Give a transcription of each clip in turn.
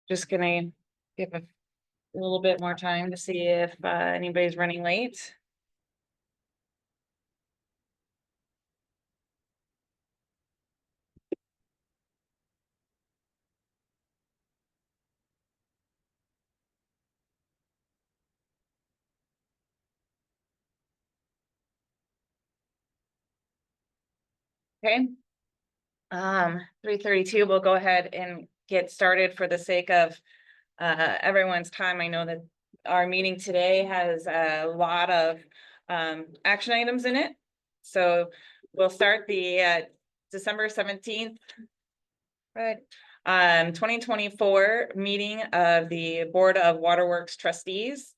Just gonna give a little bit more time to see if anybody's running late. Okay. 3:32, we'll go ahead and get started for the sake of everyone's time. I know that our meeting today has a lot of action items in it. So we'll start the December 17th, right? 2024 meeting of the Board of Waterworks Trustees.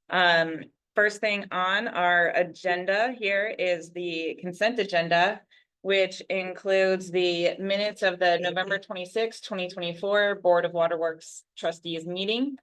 First thing on our agenda here is the consent agenda, which includes the minutes of the November 26, 2024 Board of Waterworks Trustees meeting,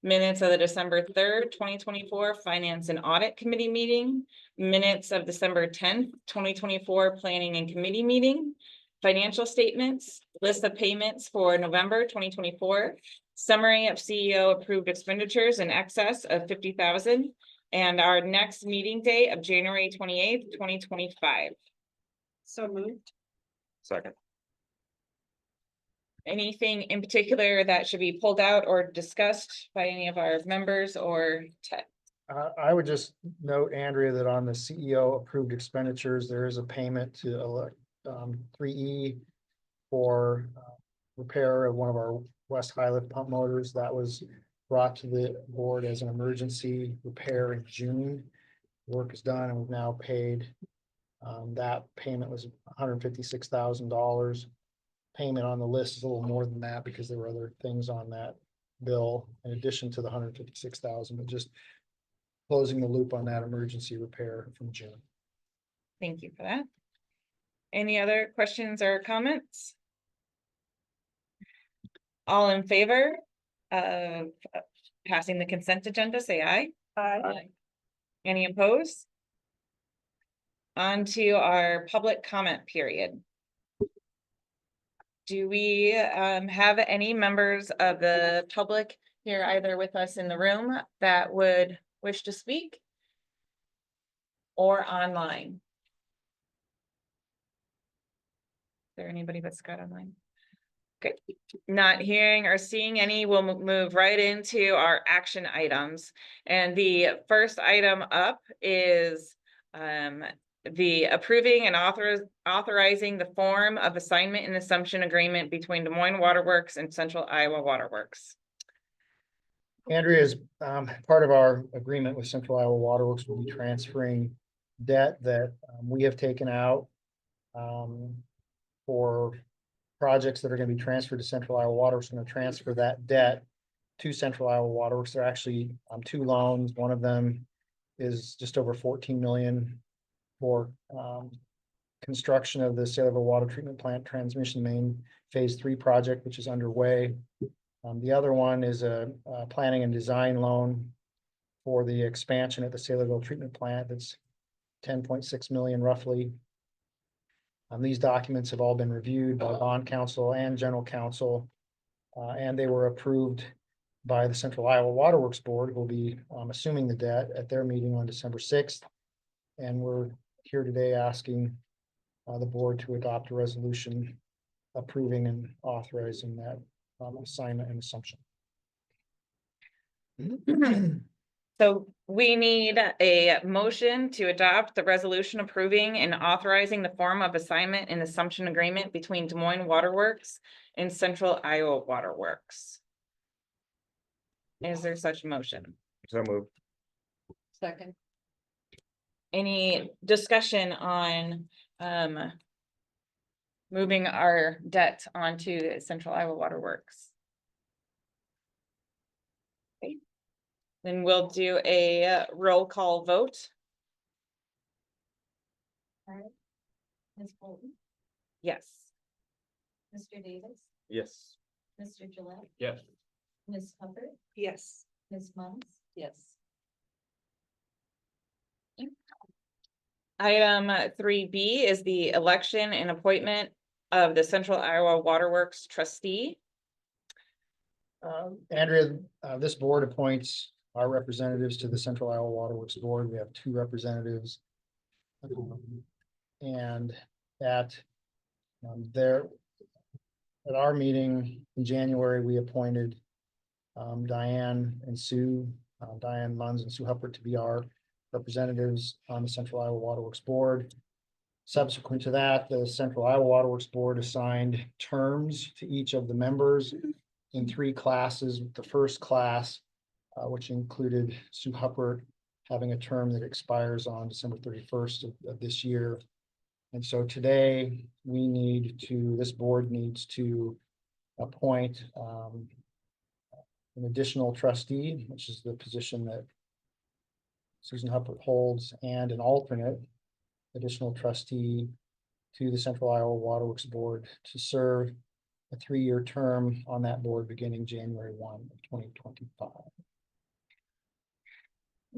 minutes of the December 3rd, 2024 Finance and Audit Committee meeting, minutes of December 10th, 2024 Planning and Committee meeting, financial statements, list of payments for November 2024, summary of CEO approved expenditures in excess of 50,000, and our next meeting date of January 28th, 2025. So moved. Second. Anything in particular that should be pulled out or discussed by any of our members or Ted? I would just note, Andrea, that on the CEO approved expenditures, there is a payment to 3E for repair of one of our West High Lift pump motors that was brought to the board as an emergency repair in June. Work is done and we've now paid. That payment was $156,000. Payment on the list is a little more than that because there were other things on that bill in addition to the $156,000, but just closing the loop on that emergency repair from June. Thank you for that. Any other questions or comments? All in favor of passing the consent agenda, say aye. Aye. Any opposed? On to our public comment period. Do we have any members of the public here either with us in the room that would wish to speak? Or online? Is there anybody that's got online? Okay, not hearing or seeing any, we'll move right into our action items. And the first item up is the approving and authorizing the form of assignment and assumption agreement between Des Moines Waterworks and Central Iowa Waterworks. Andrea is part of our agreement with Central Iowa Waterworks. Will be transferring debt that we have taken out for projects that are going to be transferred to Central Iowa Waterworks. Going to transfer that debt to Central Iowa Waterworks. They're actually two loans. One of them is just over 14 million for construction of the Saylorville Water Treatment Plant Transmission Main Phase 3 project, which is underway. The other one is a planning and design loan for the expansion at the Saylorville Treatment Plant. That's 10.6 million roughly. These documents have all been reviewed by bond counsel and general counsel, and they were approved by the Central Iowa Waterworks Board, who will be assuming the debt at their meeting on December 6th. And we're here today asking the board to adopt a resolution approving and authorizing that assignment and assumption. So we need a motion to adopt the resolution approving and authorizing the form of assignment and assumption agreement between Des Moines Waterworks and Central Iowa Waterworks. Is there such a motion? So moved. Second. Any discussion on moving our debt onto Central Iowa Waterworks? Okay. Then we'll do a roll call vote. All right. Ms. Bolton, Yes. Mr. Davis, Yes. Mr. Gillette, Yes. Ms. Hubbard, Yes. Ms. Moines, Yes. Item 3B is the election and appointment of the Central Iowa Waterworks trustee. Andrea, this board appoints our representatives to the Central Iowa Water Works Board. We have two representatives. And at there, at our meeting in January, we appointed Diane and Sue, Diane Munns and Sue Huppert to be our representatives on the Central Iowa Water Works Board. Subsequent to that, the Central Iowa Water Works Board assigned terms to each of the members in three classes. The first class, which included Sue Huppert having a term that expires on December 31st of this year. And so today this board needs to appoint an additional trustee, which is the position that Susan Huppert holds, and an alternate additional trustee to the Central Iowa Water Works Board to serve a 3-year term on that board beginning January 1 of 2025.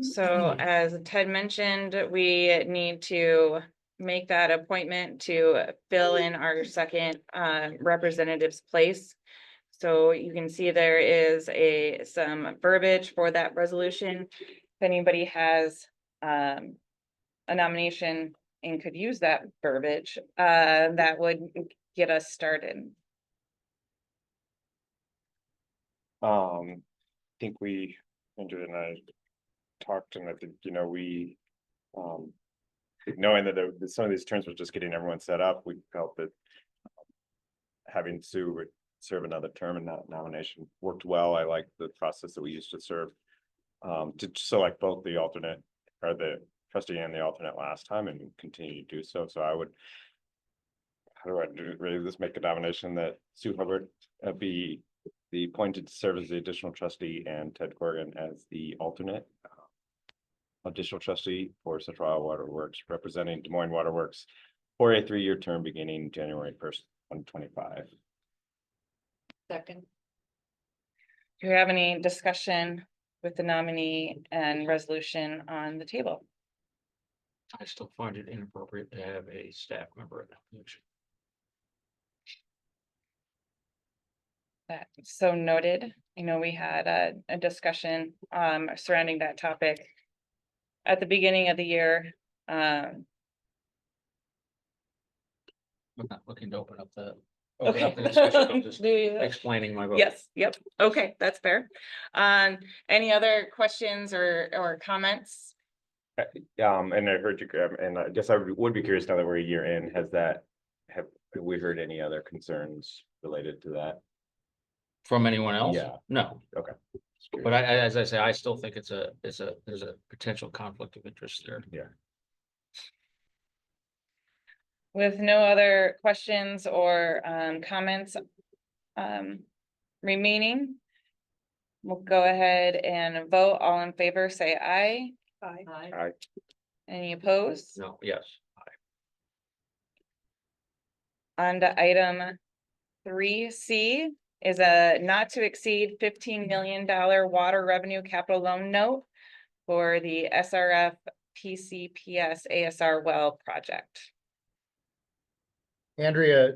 So as Ted mentioned, we need to make that appointment to fill in our second representative's place. So you can see there is some verbiage for that resolution. If anybody has a nomination and could use that verbiage, that would get us started. I think Andrew and I talked, and I think, we, knowing that some of these terms were just getting everyone set up, we felt that having Sue would serve another term in that nomination worked well. I like the process that we used to serve, to select both the alternate or the trustee and the alternate last time and continue to do so. So I would, how do I do, really just make a nomination that Sue Hubbard be the appointed to serve as the additional trustee and Ted Corrigan as the alternate additional trustee for Central Iowa Water Works, representing Des Moines Water Works for a 3-year term beginning January 1st, 2025. Second. Do you have any discussion with the nominee and resolution on the table? I still find it inappropriate to have a staff member in that position. That so noted. I know we had a discussion surrounding that topic at the beginning of the year. I'm not looking to open up the Okay. discussion, I'm just Do you- explaining my vote. Yes, yep, okay, that's fair. Any other questions or comments? And I heard you, and I guess I would be curious now that we're a year in, have we heard any other concerns related to that? From anyone else? Yeah. No, Okay. but as I say, I still think there's a potential conflict of interest there. Yeah. With no other questions or comments remaining, we'll go ahead and vote. All in favor, say aye. Aye. Any opposed? No, yes. On to item 3C is a not to exceed $15 million water revenue capital loan note for the SRF PCPS ASR well project. Andrea,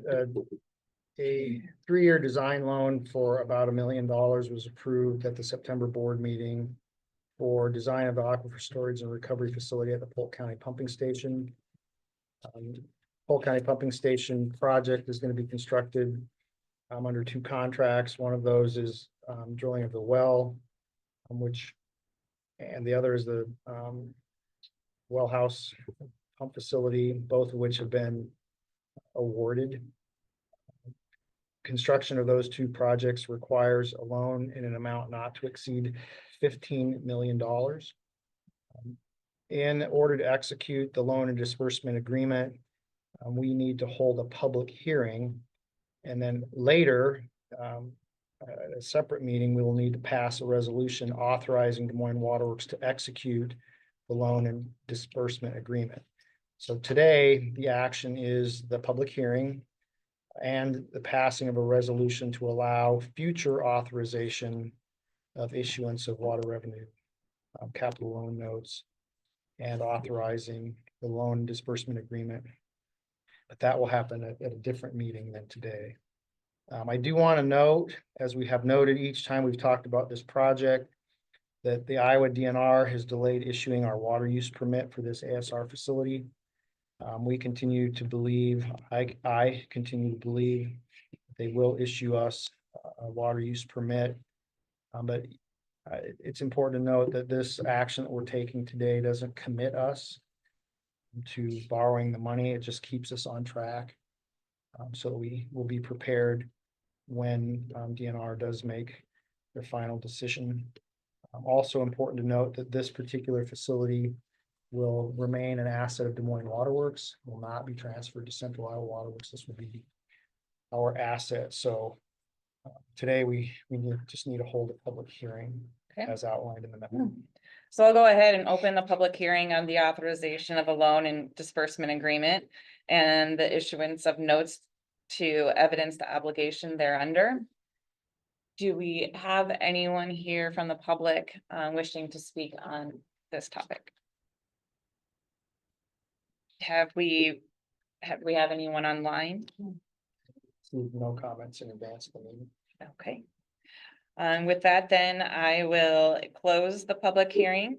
a 3-year design loan for about $1 million was approved at the September board meeting for design of the aquifer storage and recovery facility at the Polk County Pumping Station. Polk County Pumping Station project is going to be constructed under 2 contracts. One of those is drilling of the well, and the other is the well house pump facility, both of which have been awarded. Construction of those 2 projects requires a loan in an amount not to exceed $15 million. In order to execute the loan and disbursement agreement, we need to hold a public hearing. And then later, at a separate meeting, we will need to pass a resolution authorizing Des Moines Water Works to execute the loan and disbursement agreement. So today, the action is the public hearing and the passing of a resolution to allow future authorization of issuance of water revenue capital loan notes and authorizing the loan disbursement agreement. But that will happen at a different meeting than today. I do want to note, as we have noted each time we've talked about this project, that the Iowa DNR has delayed issuing our water use permit for this ASR facility. We continue to believe, I continue to believe they will issue us a water use permit. But it's important to note that this action that we're taking today doesn't commit us to borrowing the money. It just keeps us on track. So we will be prepared when DNR does make their final decision. Also important to note that this particular facility will remain an asset of Des Moines Waterworks, will not be transferred to Central Iowa Waterworks. This will be our asset. So today we just need to hold a public hearing Okay. as outlined in the memo. So I'll go ahead and open the public hearing on the authorization of a loan and disbursement agreement and the issuance of notes to evidence the obligation thereunder. Do we have anyone here from the public wishing to speak on this topic? Have we have anyone online? No comments in advance of the meeting. Okay. With that, then I will close the public hearing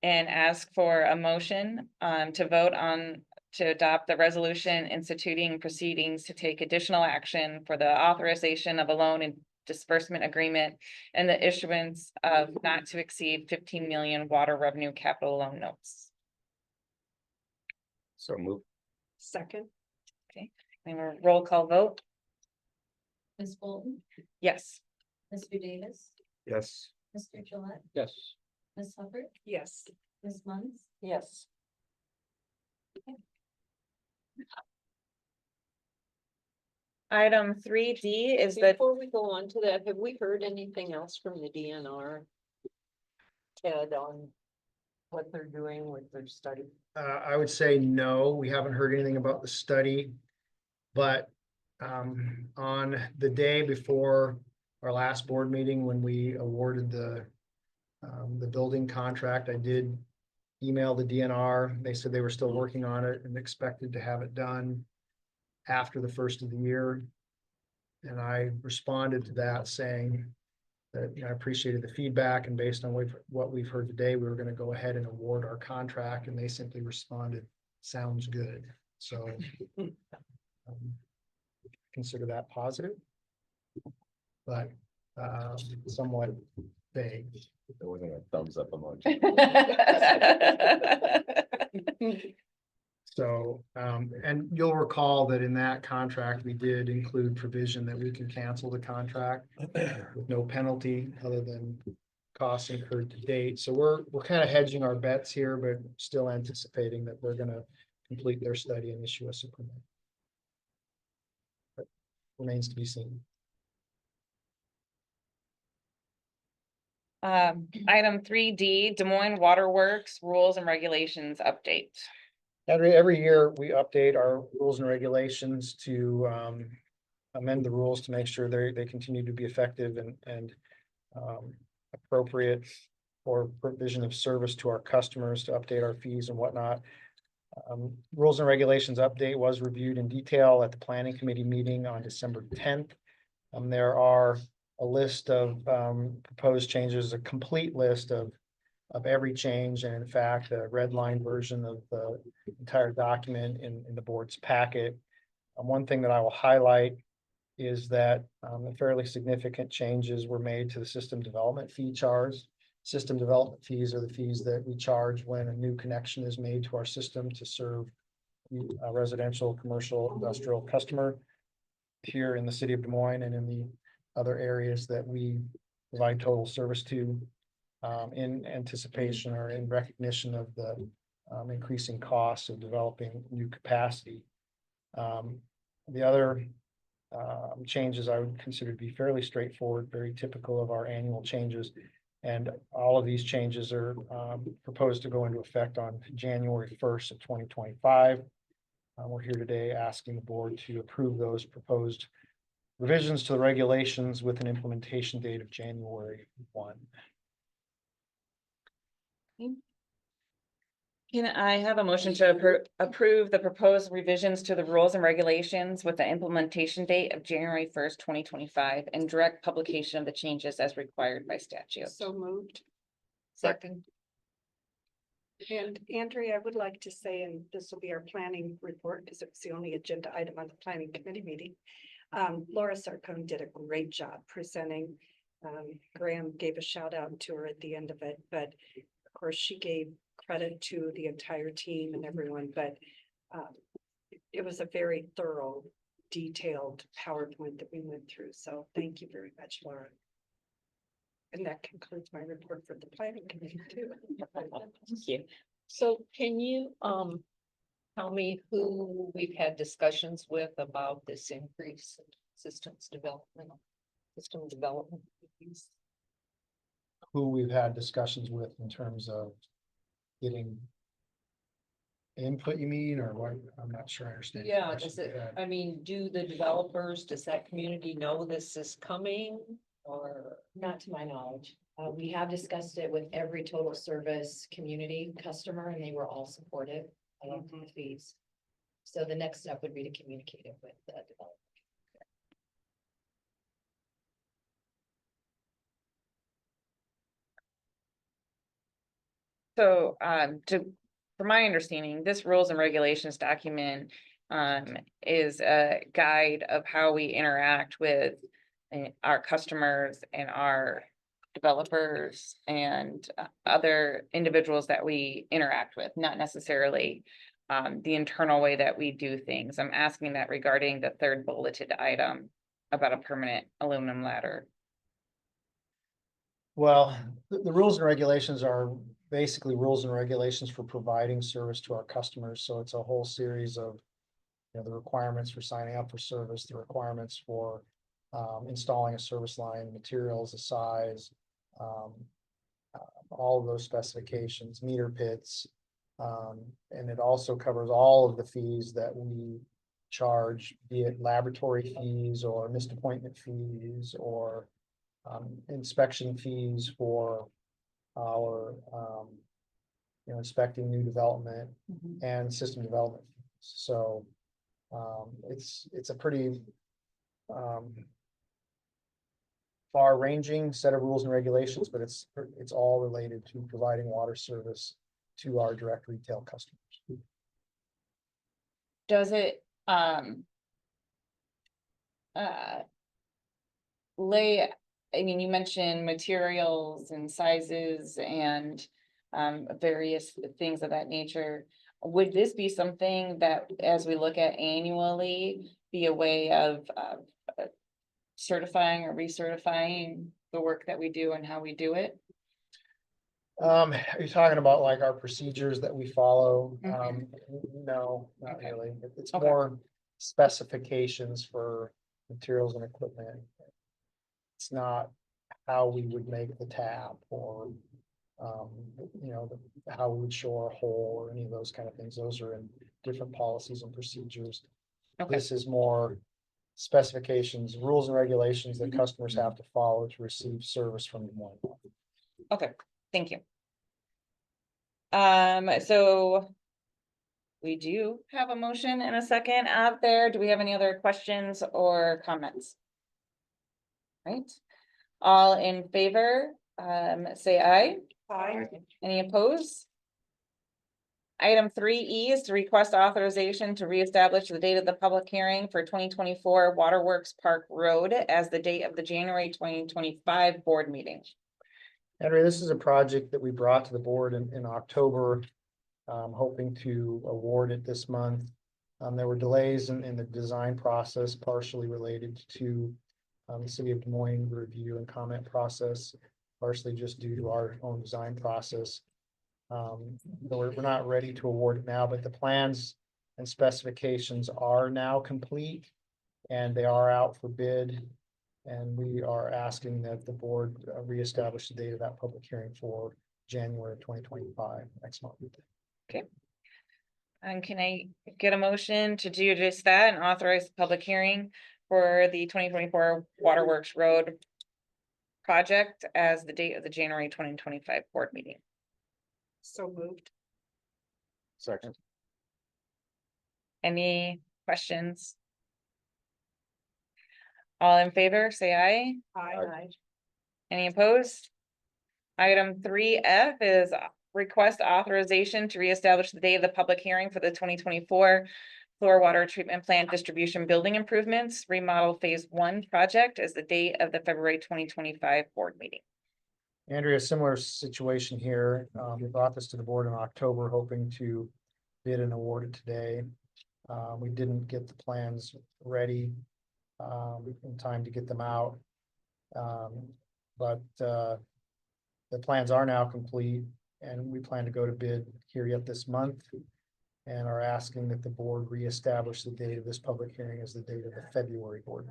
and ask for a motion to vote on to adopt the resolution instituting proceedings to take additional action for the authorization of a loan and disbursement agreement and the issuance of not to exceed 15 million water revenue capital loan notes. So move. Second. And a roll call vote? Ms. Bolton, Yes. Mr. Davis, Yes. Mr. Gillette, Yes. Ms. Hubbard, Yes. Ms. Moines, Yes. Item 3D is the Before we go on to that, have we heard anything else from the DNR? Ted, on what they're doing with their study? I would say no, we haven't heard anything about the study. But on the day before our last board meeting, when we awarded the building contract, I did email the DNR. They said they were still working on it and expected to have it done after the first of the year. And I responded to that saying that, I appreciated the feedback, and based on what we've heard today, we were going to go ahead and award our contract, and they simply responded, sounds good. So consider that positive, but somewhat vague. There wasn't a thumbs up emoji. So, and you'll recall that in that contract, we did include provision that we can cancel the contract with no penalty other than costs incurred to date. So we're kind of hedging our bets here, but still anticipating that they're going to complete their study and issue us a permit. But remains to be seen. Item 3D, Des Moines Waterworks Rules and Regulations Update. Every year, we update our rules and regulations to amend the rules to make sure they continue to be effective and appropriate for provision of service to our customers, to update our fees and whatnot. Rules and regulations update was reviewed in detail at the planning committee meeting on December 10th. There are a list of proposed changes, a complete list of every change, and in fact, a red line version of the entire document in the board's packet. One thing that I will highlight is that fairly significant changes were made to the system development fee charge. System development fees are the fees that we charge when a new connection is made to our system to serve a residential, commercial, industrial customer here in the city of Des Moines and in the other areas that we provide total service to. In anticipation or in recognition of the increasing costs of developing new capacity. The other changes I would consider to be fairly straightforward, very typical of our annual changes. And all of these changes are proposed to go into effect on January 1st of 2025. We're here today asking the board to approve those proposed revisions to the regulations with an implementation date of January 1. Can I have a motion to approve the proposed revisions to the rules and regulations with the implementation date of January 1st, 2025, and direct publication of the changes as required by statute? So moved. Second. And Andrea, I would like to say, and this will be our planning report, because it's the only agenda item on the planning committee meeting. Laura Sarcone did a great job presenting. Graham gave a shout out to her at the end of it, but of course she gave credit to the entire team and everyone, but it was a very thorough, detailed PowerPoint that we went through. So thank you very much, Laura. And that concludes my report for the planning committee too. Thank you. So can you, tell me who we've had discussions with about this increase in system development? fees? Who we've had discussions with in terms of getting input, you mean, or what? I'm not sure I understand. your Yeah, question. does it, I mean, do the developers, does that community know this is coming or? Not to my knowledge. We have discussed it with every total service community customer and they were all supportive of the fees. So the next step would be to communicate it with the developer. So, from my understanding, this rules and regulations document is a guide of how we interact with our customers and our developers and other individuals that we interact with, not necessarily the internal way that we do things. I'm asking that regarding the third bulleted item about a permanent aluminum ladder. Well, the rules and regulations are basically rules and regulations for providing service to our customers. So it's a whole series of, you know, the requirements for signing up for service, the requirements for installing a service line, materials, the size, all of those specifications, meter pits. And it also covers all of the fees that we charge, be it laboratory fees or missed appointment fees or inspection fees for our, you know, inspecting new development and system development. So it's a pretty far-ranging set of rules and regulations, but it's all related to providing water service to our direct retail customers. Does it I mean, you mentioned materials and sizes and various things of that nature. Would this be something that, as we look at annually, be a way of certifying or recertifying the work that we do and how we do it? Are you talking about like our procedures that we follow? Mhm. No, not Okay. really. It's Okay. more specifications for materials and equipment. It's not how we would make the tap or, you know, how we would shore a hole or any of those kind of things. Those are in different policies and procedures. Okay. This is more specifications, rules and regulations that customers have to follow to receive service from Des Moines. Okay, thank you. So we do have a motion and a second out there. Do we have any other questions or comments? Right, all in favor, say aye. Aye. Any opposed? Item 3E is to request authorization to reestablish the date of the public hearing for 2024 Waterworks Park Road as the date of the January 2025 board meeting. Henry, this is a project that we brought to the board in October, hoping to award it this month. There were delays in the design process, partially related to the city of Des Moines review and comment process, partially just due to our own design process. We're not ready to award it now, but the plans and specifications are now complete and they are out for bid. And we are asking that the board reestablish the date of that public hearing for January of 2025, next month. And can I get a motion to do just that and authorize the public hearing for the 2024 Waterworks Road project as the date of the January 2025 board meeting? So moved. Second. Any questions? All in favor, say aye. Aye. Any opposed? Item 3F is request authorization to reestablish the date of the public hearing for the 2024 Floor water treatment plant distribution building improvements remodel phase 1 project as the date of the February 2025 board meeting. Andrea, similar situation here. We brought this to the board in October, hoping to bid and award it today. We didn't get the plans ready in time to get them out. But the plans are now complete and we plan to go to bid here yet this month. And are asking that the board reestablish the date of this public hearing as the date of the February board.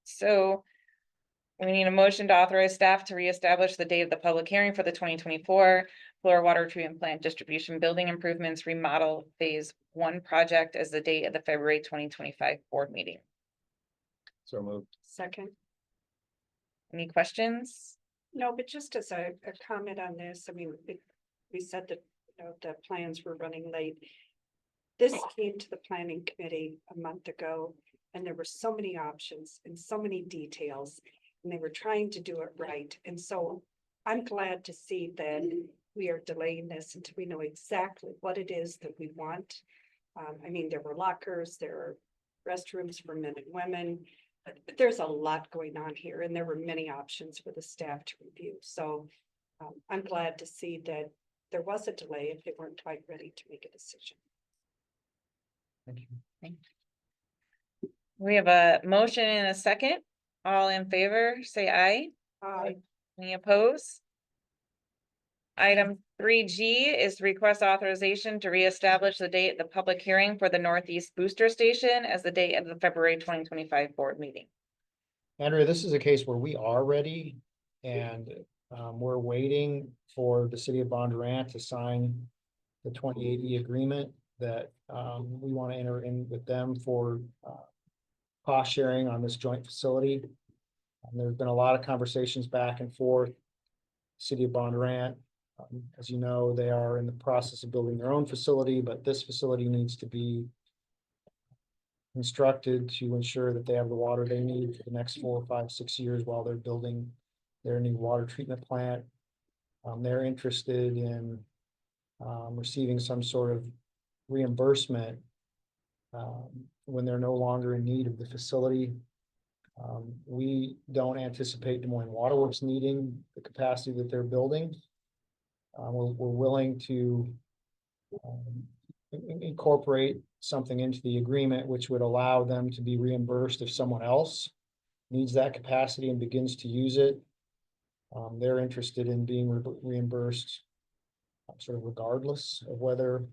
So we need a motion to authorize staff to reestablish the date of the public hearing for the 2024 Floor water treatment plant distribution building improvements remodel phase 1 project as the date of the February 2025 board meeting. So moved. Second. Any questions? No, but just as a comment on this, I mean, we said that, you know, the plans were running late. This came to the planning committee a month ago, and there were so many options and so many details, and they were trying to do it right. And so I'm glad to see that we are delaying this until we know exactly what it is that we want. I mean, there were lockers, there are restrooms for men and women, but there's a lot going on here, and there were many options for the staff to review. So I'm glad to see that there was a delay if they weren't quite ready to make a decision. Thank you. We have a motion and a second. All in favor, say aye. Any opposed? Item 3G is to request authorization to reestablish the date of the public hearing for the Northeast Booster Station as the date of the February 2025 board meeting. Andrea, this is a case where we are ready and we're waiting for the city of Bondurant to sign the 2080 agreement that we want to enter in with them for cost sharing on this joint facility. There's been a lot of conversations back and forth. City of Bondurant, as you know, they are in the process of building their own facility, but this facility needs to be constructed to ensure that they have the water they need for the next 4, 5, 6 years while they're building their new water treatment plant. They're interested in receiving some sort of reimbursement when they're no longer in need of the facility. We don't anticipate Des Moines Waterworks needing the capacity that they're building. We're willing to incorporate something into the agreement which would allow them to be reimbursed if someone else needs that capacity and begins to use it. They're interested in being reimbursed sort of regardless of whether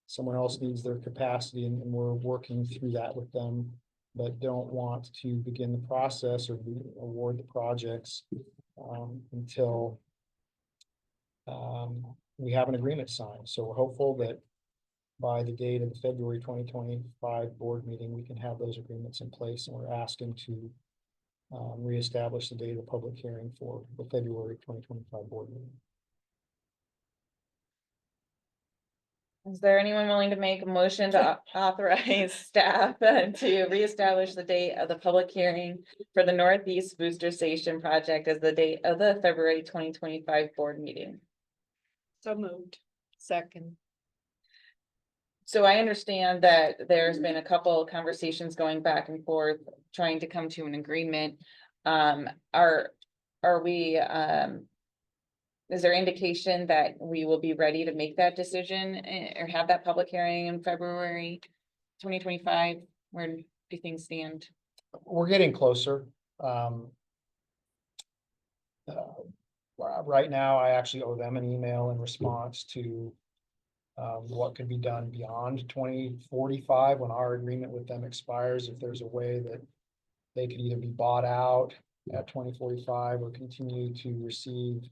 someone else needs their capacity, and we're working through that with them, but don't want to begin the process or award the projects until we have an agreement signed. So we're hopeful that by the date of the February 2025 board meeting, we can have those agreements in place, and we're asking to reestablish the date of the public hearing for the February 2025 board meeting. Is there anyone willing to make a motion to authorize staff to reestablish the date of the public hearing for the Northeast Booster Station project as the date of the February 2025 board meeting? So moved. Second. So I understand that there's been a couple of conversations going back and forth, trying to come to an agreement. Are we, is there indication that we will be ready to make that decision or have that public hearing in February 2025? Where do things stand? We're getting closer. Right now, I actually owe them an email in response to what could be done beyond 2045 when our agreement with them expires. If there's a way that they could either be bought out at 2045 or continue to receive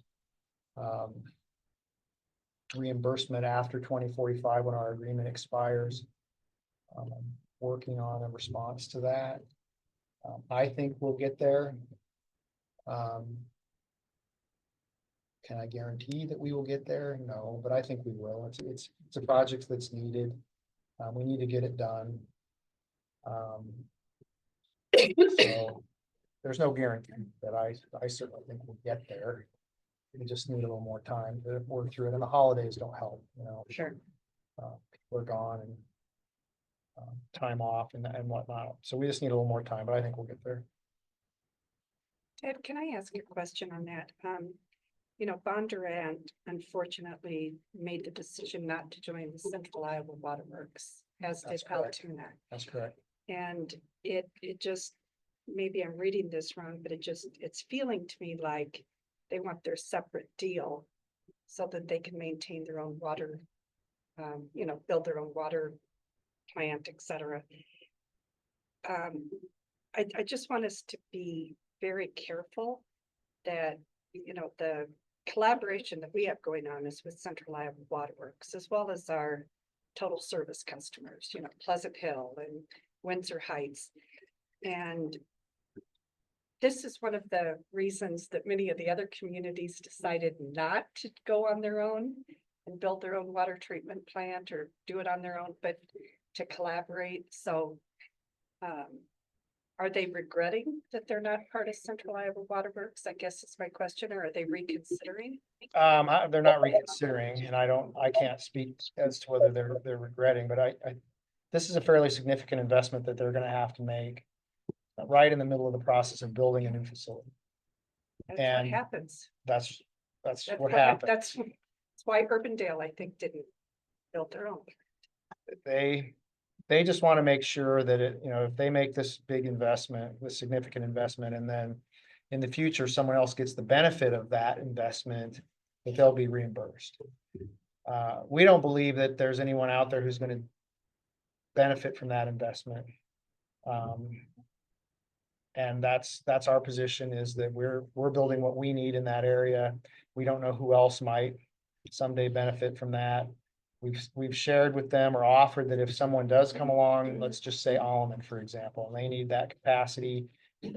reimbursement after 2045 when our agreement expires. I'm working on a response to that. I think we'll get there. Can I guarantee that we will get there? No, but I think we will. It's a project that's needed. We need to get it done. So there's no guarantee, but I certainly think we'll get there. We just need a little more time to work through it, and the holidays don't help, you know. Sure. People are gone and time off and whatnot. So we just need a little more time, but I think we'll get there. Ted, can I ask you a question on that? You know, Bondurant unfortunately made the decision not to join the Central Iowa Waterworks, as did That's correct. Altoona. That's correct. And it just, maybe I'm reading this wrong, but it's feeling to me like they want their separate deal so that they can maintain their own water, you know, build their own water plant, et cetera. I just want us to be very careful that, you know, the collaboration that we have going on is with Central Iowa Waterworks, as well as our total service customers, you know, Pleasant Hill and Windsor Heights. And this is one of the reasons that many of the other communities decided not to go on their own and build their own water treatment plant or do it on their own, but to collaborate. So, are they regretting that they're not part of Central Iowa Waterworks? I guess is my question, or are they reconsidering? They're not reconsidering, and I can't speak as to whether they're regretting, but this is a fairly significant investment that they're gonna have to make right in the middle of the process of building a new facility. That's what And happens. That's That's what happened. That's why Urbandale, I think, didn't build their own. They just want to make sure that if they make this big investment, this significant investment, and then in the future, someone else gets the benefit of that investment, that they'll be reimbursed. We don't believe that there's anyone out there who's going to benefit from that investment. And that's our position, is that we're building what we need in that area. We don't know who else might someday benefit from that. We've shared with them or offered that if someone does come along, let's just say Alman, for example, and they need that capacity,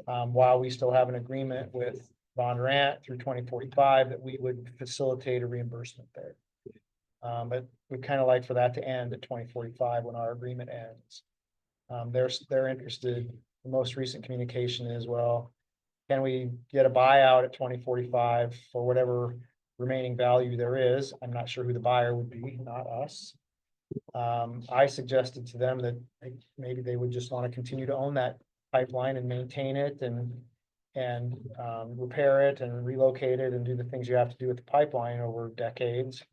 while we still have an agreement with Bondurant through 2045, that we would facilitate a reimbursement there. But we'd kind of like for that to end at 2045 when our agreement ends. They're interested. The most recent communication is, well, can we get a buyout at 2045 for whatever remaining value there is? I'm not sure who the buyer would be, not us. I suggested to them that maybe they would just want to continue to own that pipeline and maintain it and repair it and relocate it and do the things you have to do with the pipeline over decades.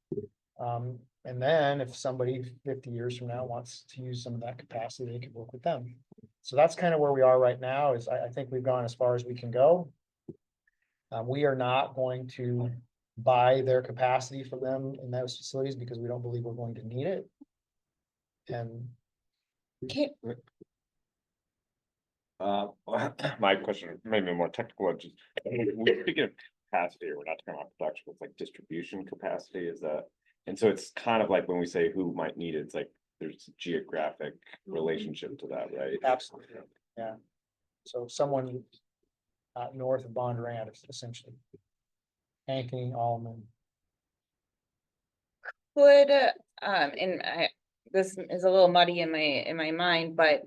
And then if somebody 50 years from now wants to use some of that capacity, they could work with them. So that's kind of where we are right now. Is I think we've gone as far as we can go. We are not going to buy their capacity from them in those facilities because we don't believe we're going to need it. And My question, maybe more technical, just, we're speaking of capacity, we're not talking about production, it's like distribution capacity, is that? And so it's kind of like when we say who might need it, it's like there's a geographic relationship to that, right? absolutely, yeah. So someone north of Bondurant, essentially. Ankeny, Alman. Would, this is a little muddy in my mind, but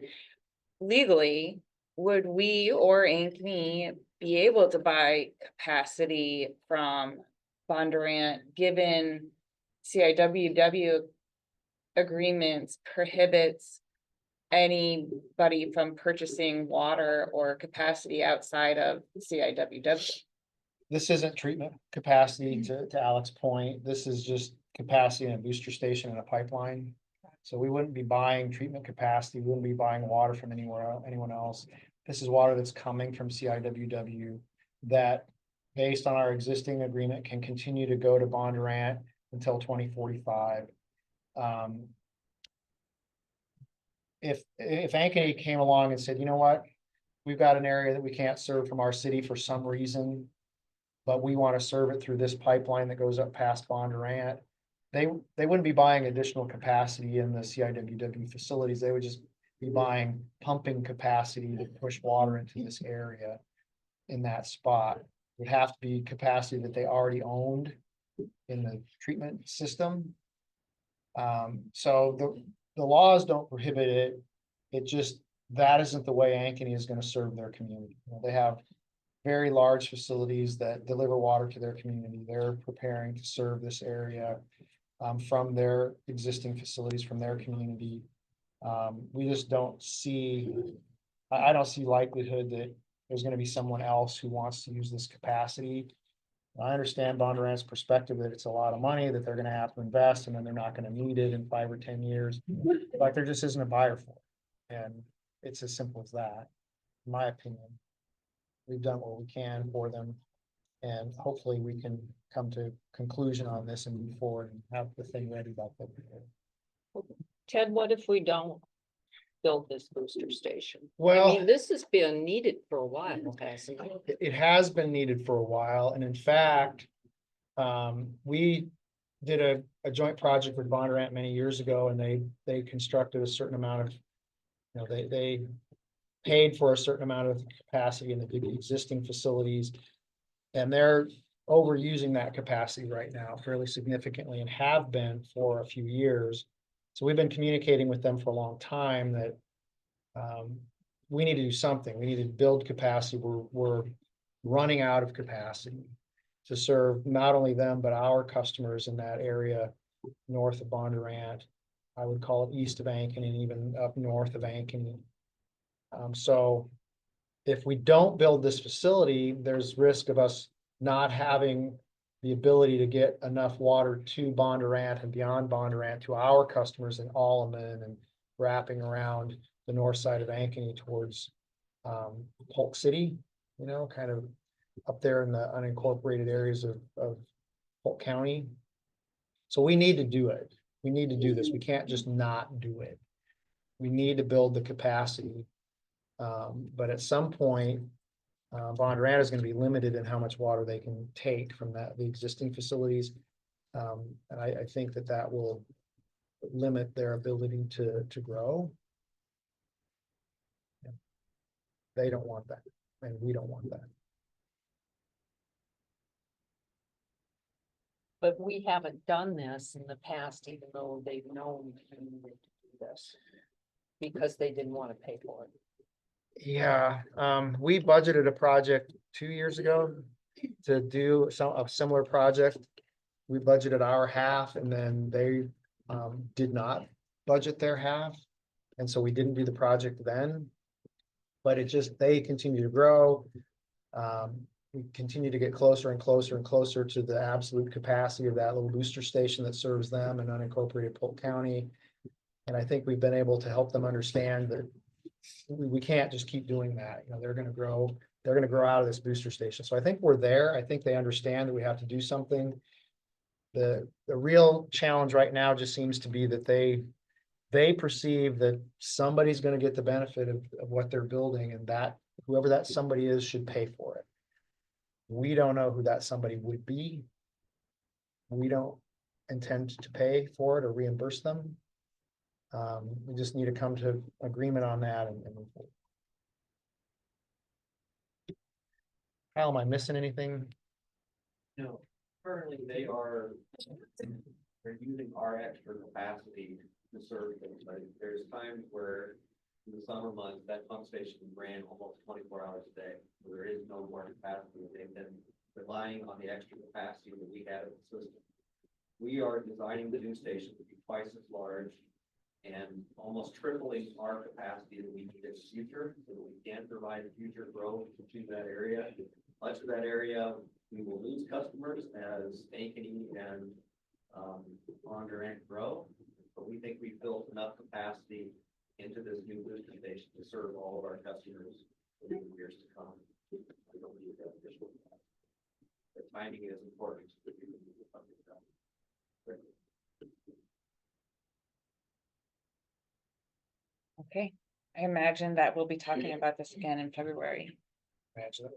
legally, would we or Ankeny be able to buy capacity from Bondurant, given CIWW agreements prohibits anybody from purchasing water or capacity outside of CIWW? This isn't treatment capacity to Alex's point. This is just capacity in a booster station and a pipeline. So we wouldn't be buying treatment capacity. We wouldn't be buying water from anyone else. This is water that's coming from CIWW that, based on our existing agreement, can continue to go to Bondurant until 2045. If Ankeny came along and said, you know what, we've got an area that we can't serve from our city for some reason, but we want to serve it through this pipeline that goes up past Bondurant, they wouldn't be buying additional capacity in the CIWW facilities. They would just be buying pumping capacity to push water into this area in that spot. would have to be capacity that they already owned in the treatment system. So the laws don't prohibit it. It just, that isn't the way Ankeny is gonna serve their community. You know, they have very large facilities that deliver water to their community. They're preparing to serve this area from their existing facilities, from their community. We just don't see, I don't see likelihood that there's gonna be someone else who wants to use this capacity. I understand Bondurant's perspective that it's a lot of money that they're gonna have to invest and then they're not gonna need it in 5 or 10 years. But there just isn't a buyer for it. And it's as simple as that, in my opinion. We've done what we can for them. And hopefully we can come to conclusion on this and move forward and have the thing ready by February. Ted, what if we don't build this booster station? I Well, mean, this has been needed for a while, hasn't it? it has been needed for a while, and in fact, we did a joint project with Bondurant many years ago, and they constructed a certain amount of, you know, they paid for a certain amount of capacity in the big existing facilities, and they're overusing that capacity right now fairly significantly and have been for a few years. So we've been communicating with them for a long time that we need to do something. We need to build capacity. We're running out of capacity to serve not only them, but our customers in that area north of Bondurant. I would call it east of Ankeny and even up north of Ankeny. So if we don't build this facility, there's risk of us not having the ability to get enough water to Bondurant and beyond Bondurant to our customers in Alleman and wrapping around the north side of Ankeny towards Polk City, you know, kind of up there in the unincorporated areas of Polk County. So we need to do it. We need to do this. We can't just not do it. We need to build the capacity. But at some point, Bondurant is going to be limited in how much water they can take from the existing facilities. And I think that will limit their ability to grow. Yeah. They don't want that, and we don't want that. But we haven't done this in the past, even though they've known we needed to do this. Because they didn't want to pay for it. Yeah, we budgeted a project 2 years ago to do a similar project. We budgeted our half and then they did not budget their half. And so we didn't do the project then. But they continue to grow. We continue to get closer and closer and closer to the absolute capacity of that little booster station that serves them in unincorporated Polk County. And I think we've been able to help them understand that we can't just keep doing that. You know, they're gonna grow out of this booster station. So I think we're there. I think they understand that we have to do something. The real challenge right now just seems to be that they perceive that somebody's gonna get the benefit of what they're building, and that whoever that somebody is should pay for it. We don't know who that somebody would be. We don't intend to pay for it or reimburse them. We just need to come to agreement on that and move forward. Kyle, am I missing anything? No, currently they're using our extra capacity to serve them, but there's times where in the summer months, that pump station ran almost 24 hours a day. So there is no more capacity. They've been relying on the extra capacity that we have in the system. We are designing the new station to be twice as large and almost tripling our capacity that we need in the future, so that we can provide future growth to that area. Much of that area, we will lose customers as Ankeny and Bondurant grow, but we think we've built enough capacity into this new booster station to serve all of our customers in the years to come. We don't need that additional capacity. The timing is important. So that we can move the funding down. Okay. I imagine that we'll be talking about this again in February. Imagine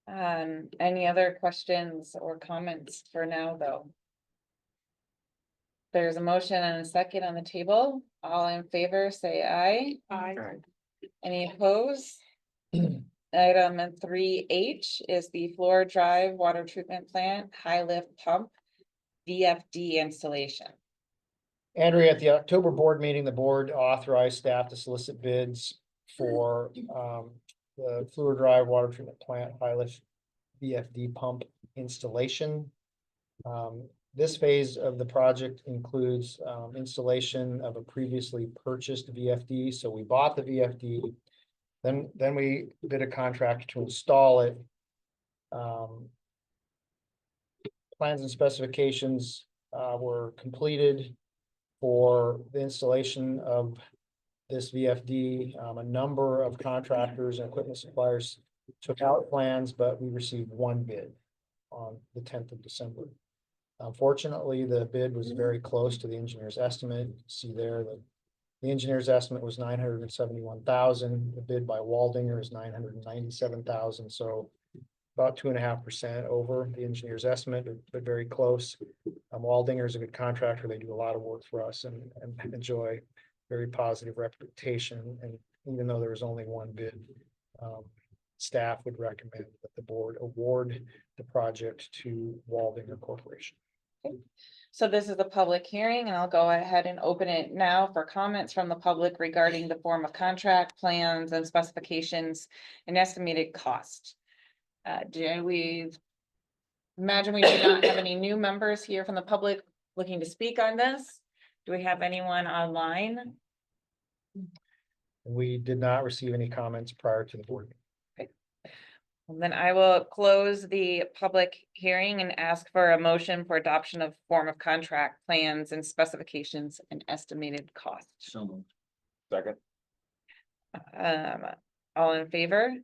that. Any other questions or comments for now, though? There's a motion and a second on the table. All in favor, say aye. I, Any opposed? Item 3H is the Floor Drive Water Treatment Plant High Lift Pump VFD installation. Andrea, at the October board meeting, the board authorized staff to solicit bids for the Fluor Drive Water Treatment Plant high lift VFD pump installation. This phase of the project includes installation of a previously purchased VFD. So we bought the VFD. Then we did a contract to install it. Plans and specifications were completed for the installation of this VFD. A number of contractors and equipment suppliers took out plans, but we received one bid on the 10th of December. Unfortunately, the bid was very close to the engineer's estimate. You can see there that the engineer's estimate was 971,000. The bid by Waldinger is 997,000. So about 2.5% over the engineer's estimate, but very close. Waldinger is a good contractor. They do a lot of work for us and enjoy very positive reputation. And even though there was only one bid, staff would recommend that the board award the project to Waldinger Corporation. So this is a public hearing and I'll go ahead and open it now for comments from the public regarding the form of contract, plans and specifications and estimated cost. Do we imagine we do not have any new members here from the public looking to speak on this? Do we have anyone online? We did not receive any comments prior to the board meeting. And then I will close the public hearing and ask for a motion for adoption of form of contract, plans and specifications and estimated costs. So moved. Second. All in favor?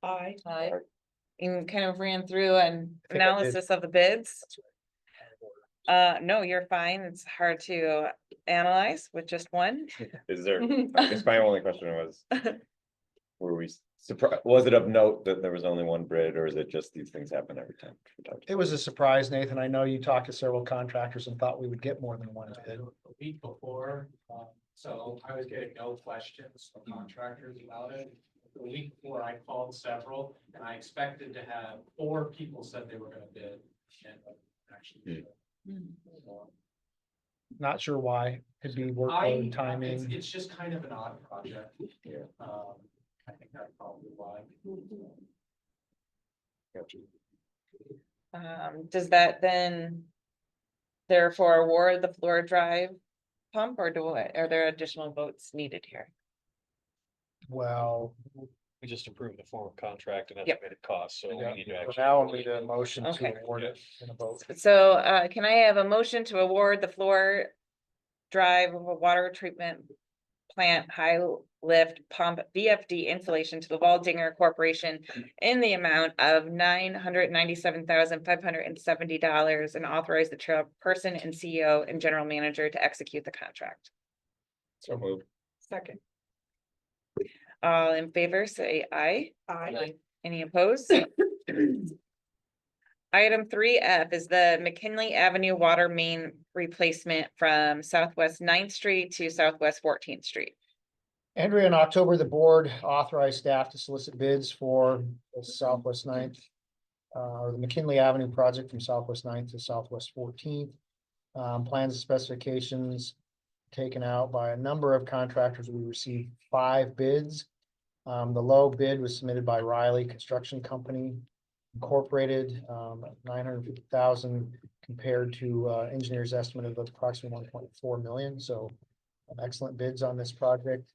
Aye. Aye. And kind of ran through an I think I did. analysis of the bids. No, you're fine. It's hard to analyze with just one. Is there, I guess my only question was, were we surprised, was it of note that there was only one bid, or is it just these things happen every time? It was a surprise, Nathan. I know you talked to several contractors and thought we would get more than one bid. A week before, so I was getting no questions from contractors about it. The week before, I called several, and I expected to have 4 people said they were gonna bid. And actually, Not sure why. Could be I, workload, timing. it's just kind of an odd project. I think that's probably why. Gotcha. Does that then therefore award the floor drive pump or are there additional votes needed here? Well, We just approved the form of contract and Yep. estimated costs, so we yeah, need to for actually. now we need a motion Okay. to award it in a vote. So can I have a motion to award the floor drive of a water treatment plant high lift pump VFD installation to the Waldinger Corporation in the amount of $997,570 and authorize the chairperson and CEO and general manager to execute the contract? So moved. Second. All in favor, say aye. Aye. Any opposed? Item 3F is the McKinley Avenue water main replacement from Southwest 9th Street to Southwest 14th Street. Andrea, in October, the board authorized staff to solicit bids for the Southwest 9th, or the McKinley Avenue project from Southwest 9th to Southwest 14th. Plans and specifications taken out by a number of contractors. We received 5 bids. The low bid was submitted by Riley Construction Company Incorporated, 950,000 compared to engineer's estimate of approximately 1.4 million. So excellent bids on this project.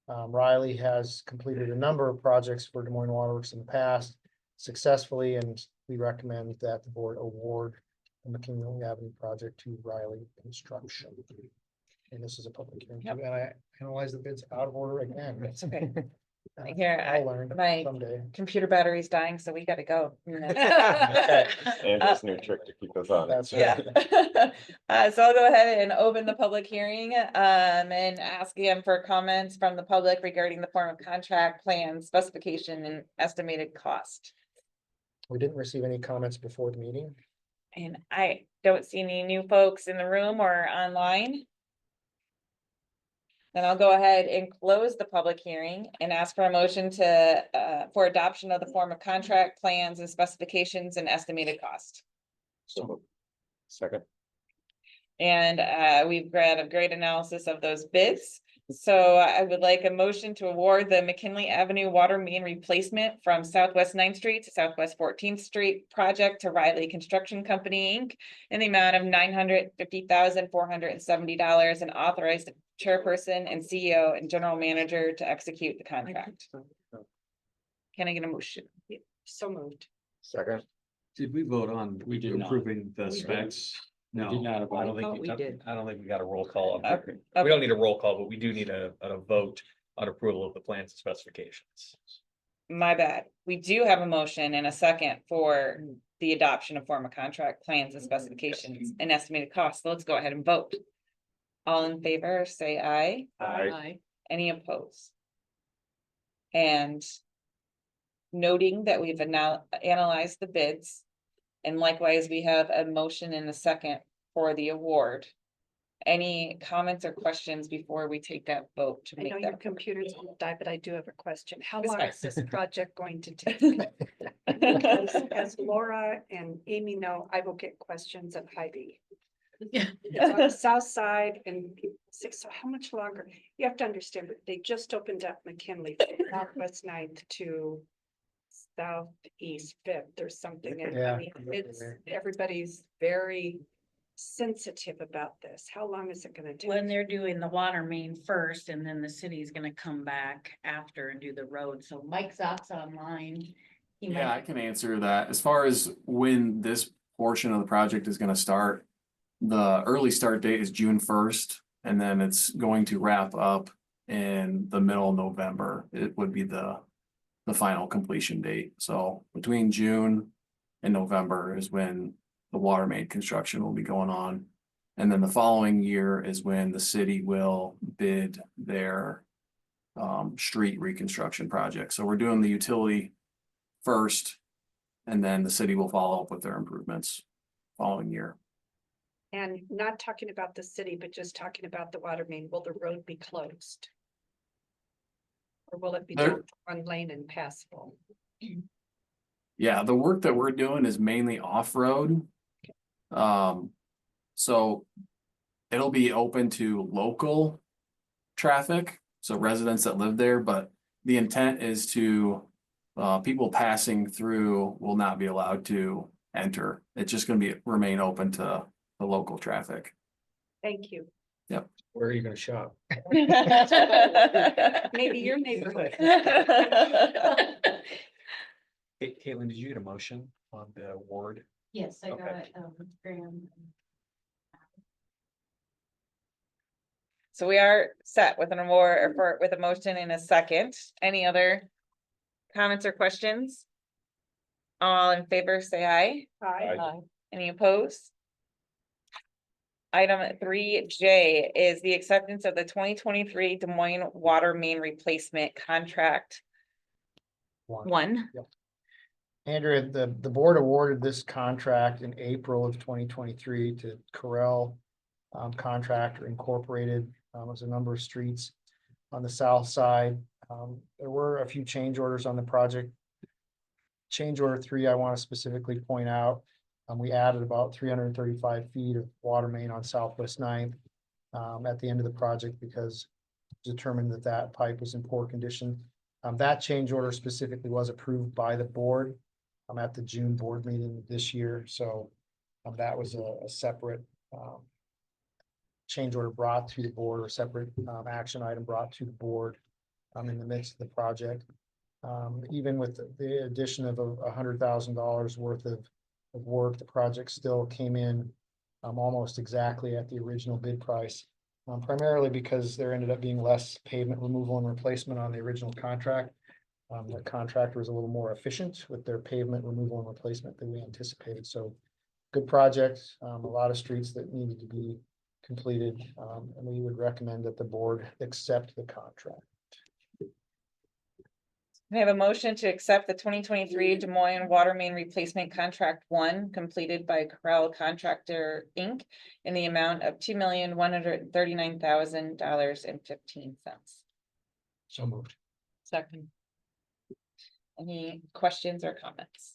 Riley has completed a number of projects for Des Moines Waterworks in the past successfully, and we recommend that the board award the McKinley Avenue project to Riley Construction. And this is a public hearing, Yep. and I analyze the bids out of order again. It's okay. Here, I'll learn my someday. computer battery's dying, so we gotta go. Andrew's new trick to keep us on. That's Yeah. So I'll go ahead and open the public hearing, and ask again for comments from the public regarding the form of contract, plan, specification, and estimated cost. We didn't receive any comments before the meeting. And I don't see any new folks in the room or online. Then I'll go ahead and close the public hearing and ask for a motion to, for adoption of the form of contract plans and specifications and estimated cost. So. Second. And we've got a great analysis of those bids. So I would like a motion to award the McKinley Avenue water main replacement from Southwest 9th Street to Southwest 14th Street project to Riley Construction Company, Inc. in the amount of $950,470 and authorize the chairperson and CEO and general manager to execute the contract. Can I get a motion? So moved. Second. Did we vote on We did not. approving the We did. specs? We No, did not I vote. don't Oh, think, we did. I don't think we got a roll call. on Okay, We okay. don't need a roll call, but we do need a vote on approval of the plans and specifications. My bad. We do have a motion and a second for the adoption of form of contract plans and specifications and estimated costs. So let's go ahead and vote. All in favor, say aye. Aye. Any opposed? And noting that we've now analyzed the bids. And likewise, we have a motion and a second for the award. Any comments or questions before we take that vote to I make know your that? computer's gonna die, but I do have a question. How It's long fine. is this project going to take? Because as Laura and Amy know, I will get questions of Heidi. It's on the south side and people say, so how much longer? You have to understand, but they just opened up McKinley, from Southwest 9th to Southeast 5th or something. And I Yeah. mean, it's, everybody's very sensitive about this. How long is it gonna take? When they're doing the water main first, and then the city's gonna come back after and do the road, so Mike Zock's online. He Yeah, I might, can answer that. As far as when this portion of the project is gonna start, the early start date is June 1st, and then it's going to wrap up in the middle of November. It would be the final completion date. So between June and November is when the water main construction will be going on. And then the following year is when the city will bid their street reconstruction project. So we're doing the utility first, and then the city will follow up with their improvements following year. And not talking about the city, but just talking about the water main, will the road be closed? Or will it be There- one lane and passable? Yeah, the work that we're doing is mainly off-road. So it'll be open to local traffic, so residents that live there, but the intent is to people passing through will not be allowed to enter. It's just gonna remain open to the local traffic. Thank you. Where are you gonna shop? Maybe your neighborhood. Caitlin, did you get a motion on the award? yes, I Okay. got, Graham. So we are set with an award or with a motion in a second. Any other comments or questions? All in favor, say aye. Aye. Any opposed? Item 3J is the acceptance of the 2023 Des Moines Water Main Replacement Contract. One. Andrea, the board awarded this contract in April of 2023 to Corel Contractor Incorporated. There's a number of streets on the south side. There were a few change orders on the project. Change order 3, I want to specifically point out, we added about 335 feet of water main on Southwest 9th at the end of the project because determined that that pipe was in poor condition. That change order specifically was approved by the board at the June board meeting this year. So that was a separate change order brought to the board, or separate action item brought to the board in the midst of the project. Even with the addition of $100,000 worth of work, the project still came in almost exactly at the original bid price. Primarily because there ended up being less pavement removal and replacement on the original contract. The contractor was a little more efficient with their pavement removal and replacement than we anticipated. So good project, a lot of streets that needed to be completed. And we would recommend that the board accept the contract. We have a motion to accept the 2023 Des Moines Water Main Replacement Contract 1 completed by Corel Contractor, Inc. in the amount of $2,139,000.15. So moved. Second. Any questions or comments?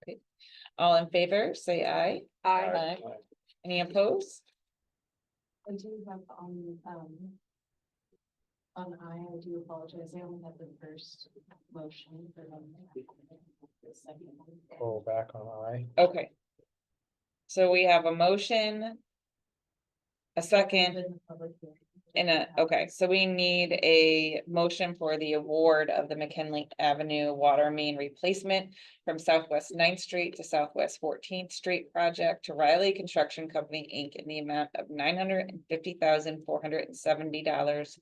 Okay. All in favor, say aye. I, Any opposed? I do have on I do apologize, I only have the first motion for the second one. Go back on I. Okay. So we have a motion. A second. In the public hearing. Okay, so we need a motion for the award of the McKinley Avenue Water Main Replacement from Southwest 9th Street to Southwest 14th Street project to Riley Construction Company, Inc. in the amount of $950,470.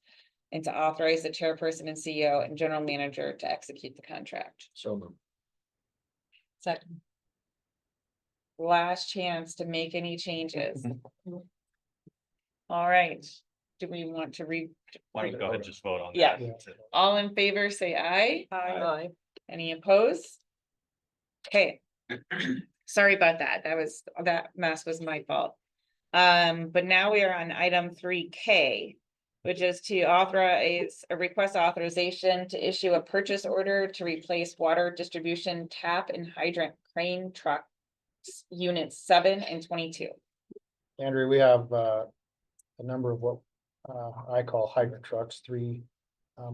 And to authorize the chairperson and CEO and general manager to execute the contract. So moved. Second. Last chance to make any changes. All right, do we want to read? Why don't you go ahead and just vote on that? Yeah. Yeah. All in favor, say aye. Aye. Any opposed? Okay. Sorry about that. That mess was my fault. But now we are on item 3K, which is to authorize a request authorization to issue a purchase order to replace water distribution tap and hydrant crane truck units 7 and 22. Andrew, we have a number of what I call hydrant trucks, 3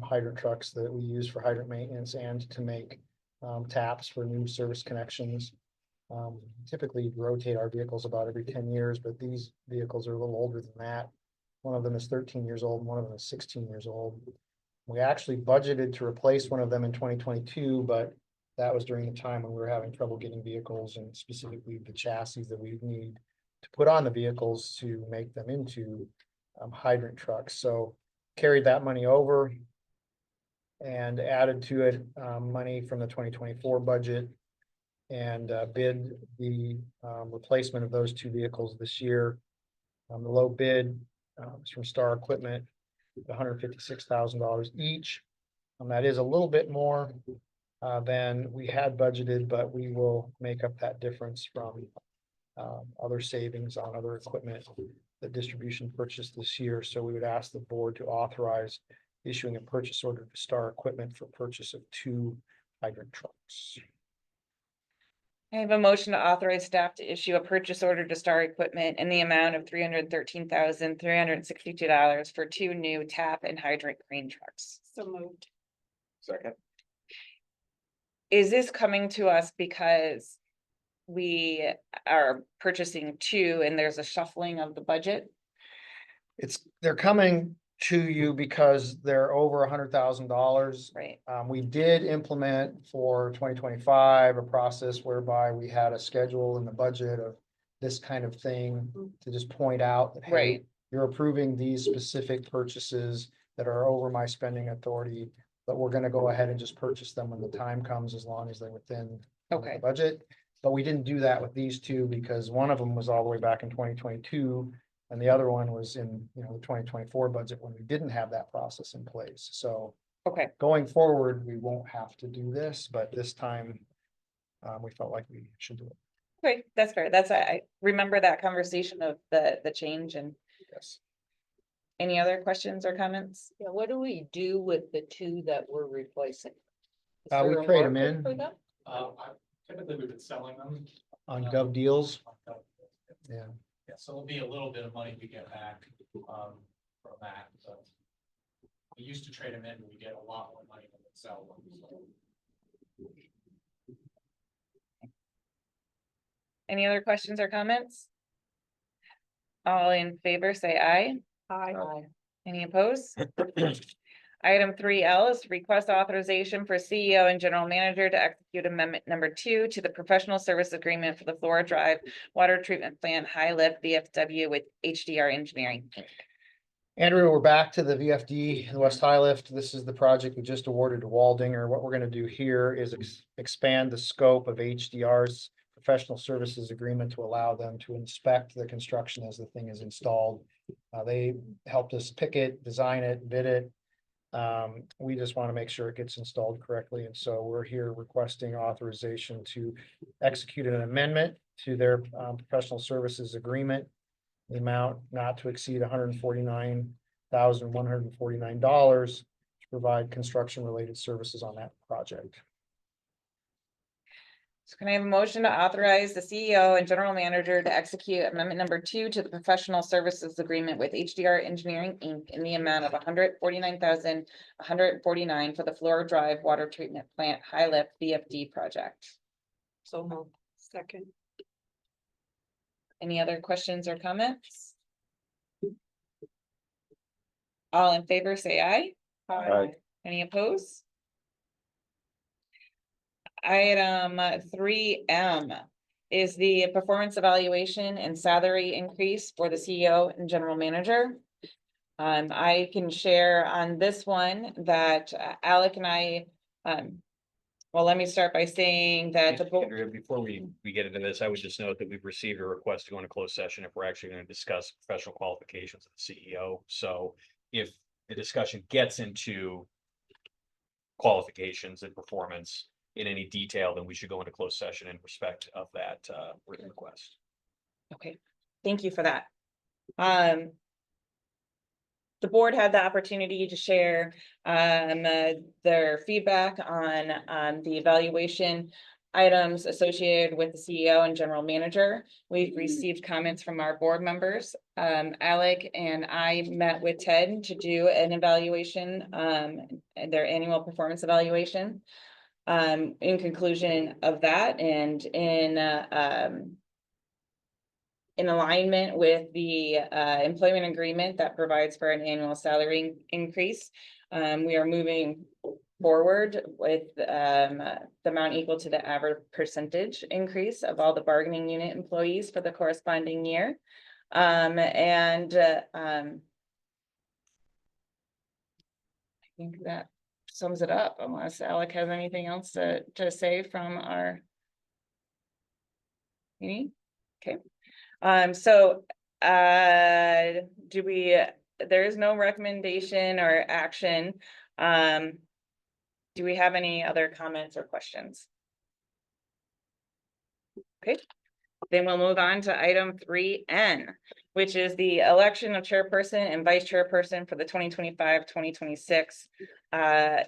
hydrant trucks that we use for hydrant maintenance and to make taps for new service connections. Typically rotate our vehicles about every 10 years, but these vehicles are a little older than that. One of them is 13 years old and one of them is 16 years old. We actually budgeted to replace one of them in 2022, but that was during the time when we were having trouble getting vehicles and specifically the chassis that we need to put on the vehicles to make them into hydrant trucks. So carried that money over and added to it money from the 2024 budget and bid the replacement of those 2 vehicles this year. The low bid was from Star Equipment, $156,000 each. That is a little bit more than we had budgeted, but we will make up that difference from other savings on other equipment that distribution purchased this year. So we would ask the board to authorize issuing a purchase order to Star Equipment for purchase of 2 hydrant trucks. I have a motion to authorize staff to issue a purchase order to Star Equipment in the amount of $313,362 for 2 new tap and hydrant crane trucks. so moved. Second. Is this coming to us because we are purchasing 2 and there's a shuffling of the budget? They're coming to you because they're over $100,000. Right, We did implement for 2025 a process whereby we had a schedule in the budget of this kind of thing to just point out that, hey, right. you're approving these specific purchases that are over my spending authority, but we're gonna go ahead and just purchase them when the time comes, as long as they're within Okay. the budget. But we didn't do that with these 2 because one of them was all the way back in 2022. And the other one was in, the 2024 budget when we didn't have that process in place. So Okay, going forward, we won't have to do this, but this time we felt like we should do it. okay, that's fair. I remember that conversation of the change. And Yes. any other questions or comments? Yeah, what do we do with the 2 that we're replacing? Is We there a trade 'em market in. for them? Typically, we've been selling them. On Gov Deals, Yeah, yeah. so it'll be a little bit of money we get back, from that, but we used to trade them in, but we get a lot more money when we sell them, so. Any other questions or comments? All in favor, say aye. I, Any opposed? Item 3L is request authorization for CEO and general manager to execute amendment number 2 to the professional service agreement for the Flora Drive Water Treatment Plant High Lift VFW with HDR Engineering. Andrew, we're back to the VFD, the West High Lift. This is the project we just awarded to Waldinger. What we're gonna do here is expand the scope of HDR's professional services agreement to allow them to inspect the construction as the thing is installed. They helped us pick it, design it, bid it. We just want to make sure it gets installed correctly, and so we're here requesting authorization to execute an amendment to their professional services agreement. The amount not to exceed $149,149 to provide construction-related services on that project. So can I have a motion to authorize the CEO and general manager to execute amendment number 2 to the professional services agreement with HDR Engineering, Inc. in the amount of $149,149 for the Flora Drive Water Treatment Plant High Lift VFD project? So moved. Second. Any other questions or comments? All in favor, say aye. Aye. Any opposed? Item 3M is the performance evaluation and salary increase for the CEO and general manager. I can share on this one that Alec and I, well, let me start by saying that the board. Andrea, before we get into this, I would just note that we've received a request to go into closed session if we're actually going to discuss professional qualifications of the CEO. So if the discussion gets into qualifications and performance in any detail, then we should go into closed session in respect of that written request. Okay, thank you for that. The board had the opportunity to share their feedback on the evaluation items associated with the CEO and general manager. We've received comments from our board members. Alec and I met with Ted to do an evaluation, their annual performance evaluation. In conclusion of that and in alignment with the employment agreement that provides for an annual salary increase, we are moving forward with the amount equal to the average percentage increase of all the bargaining unit employees for the corresponding year. I think that sums it up, unless Alec has anything else to say from our meeting. Okay. There is no recommendation or action. Do we have any other comments or questions? Okay, then we'll move on to item 3N, which is the election of chairperson and vice chairperson for the 2025-2026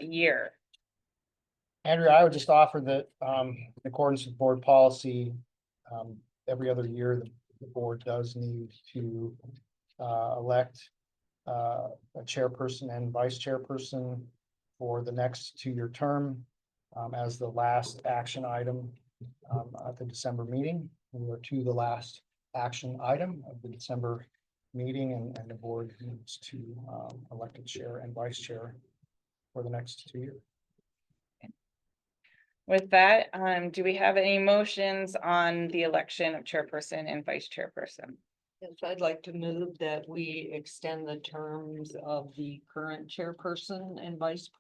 year. Andrea, I would just offer that in accordance with board policy, every other year, the board does need to elect a chairperson and vice chairperson for the next 2-year term as the last action item at the December meeting. We are to the last action item of the December meeting, and the board needs to elect a chair and vice chair for the next 2 years. With that, do we have any motions on the election of chairperson and vice chairperson? Yes, I'd like to move that we extend the terms of the current chairperson and vice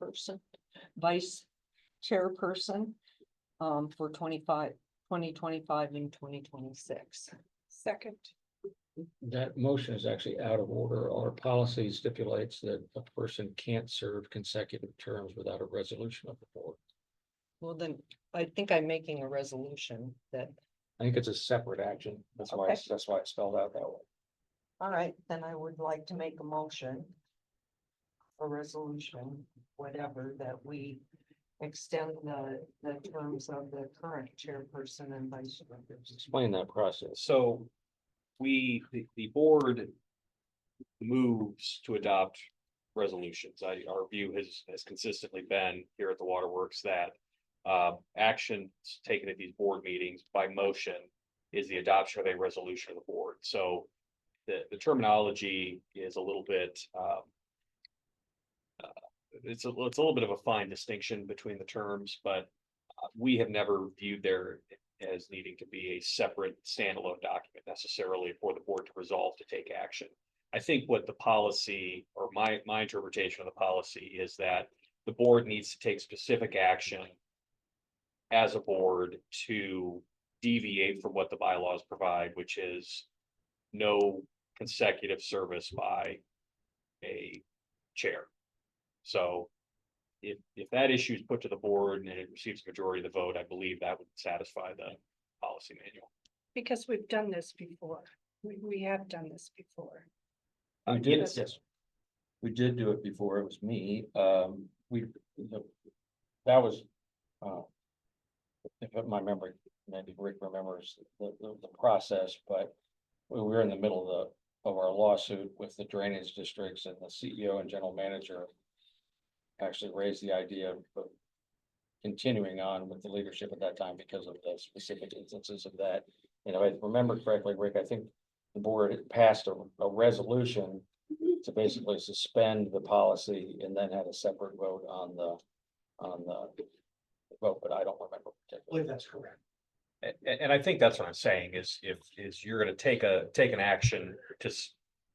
chairperson for 2025 and 2026. Second. That motion is actually out of order. Our policy stipulates that a person can't serve consecutive terms without a resolution of the board. Well, then I think I'm making a resolution that, I think it's a separate action. That's why, Okay. that's why it's spelled out that way. all right, then I would like to make a motion. A resolution, whatever, that we extend the terms of the current chairperson and vice chairperson. Explain that process. So the board moves to adopt resolutions. Our view has consistently been here at the Waterworks that actions taken at these board meetings by motion is the adoption of a resolution of the board. So the terminology is a little bit it's a little bit of a fine distinction between the terms, but we have never viewed there as needing to be a separate standalone document necessarily for the board to resolve to take action. I think what the policy, or my interpretation of the policy, is that the board needs to take specific action as a board to deviate from what the bylaws provide, which is no consecutive service by a chair. So if that issue is put to the board and it receives a majority of the vote, I believe that would satisfy the policy manual. Because we've done this before. We have done this before. We did, Yes. yes. We did do it before, it was me, that was, if my memory, maybe Rick remembers the process, but we were in the middle of our lawsuit with the drainage districts, and the CEO and general manager actually raised the idea of continuing on with the leadership at that time because of the specific instances of that. You know, if I remember correctly, Rick, I think the board had passed a resolution to basically suspend the policy and then had a separate vote on the vote, but I don't remember I particularly. believe that's correct. And I think that's what I'm saying is if you're gonna take an action to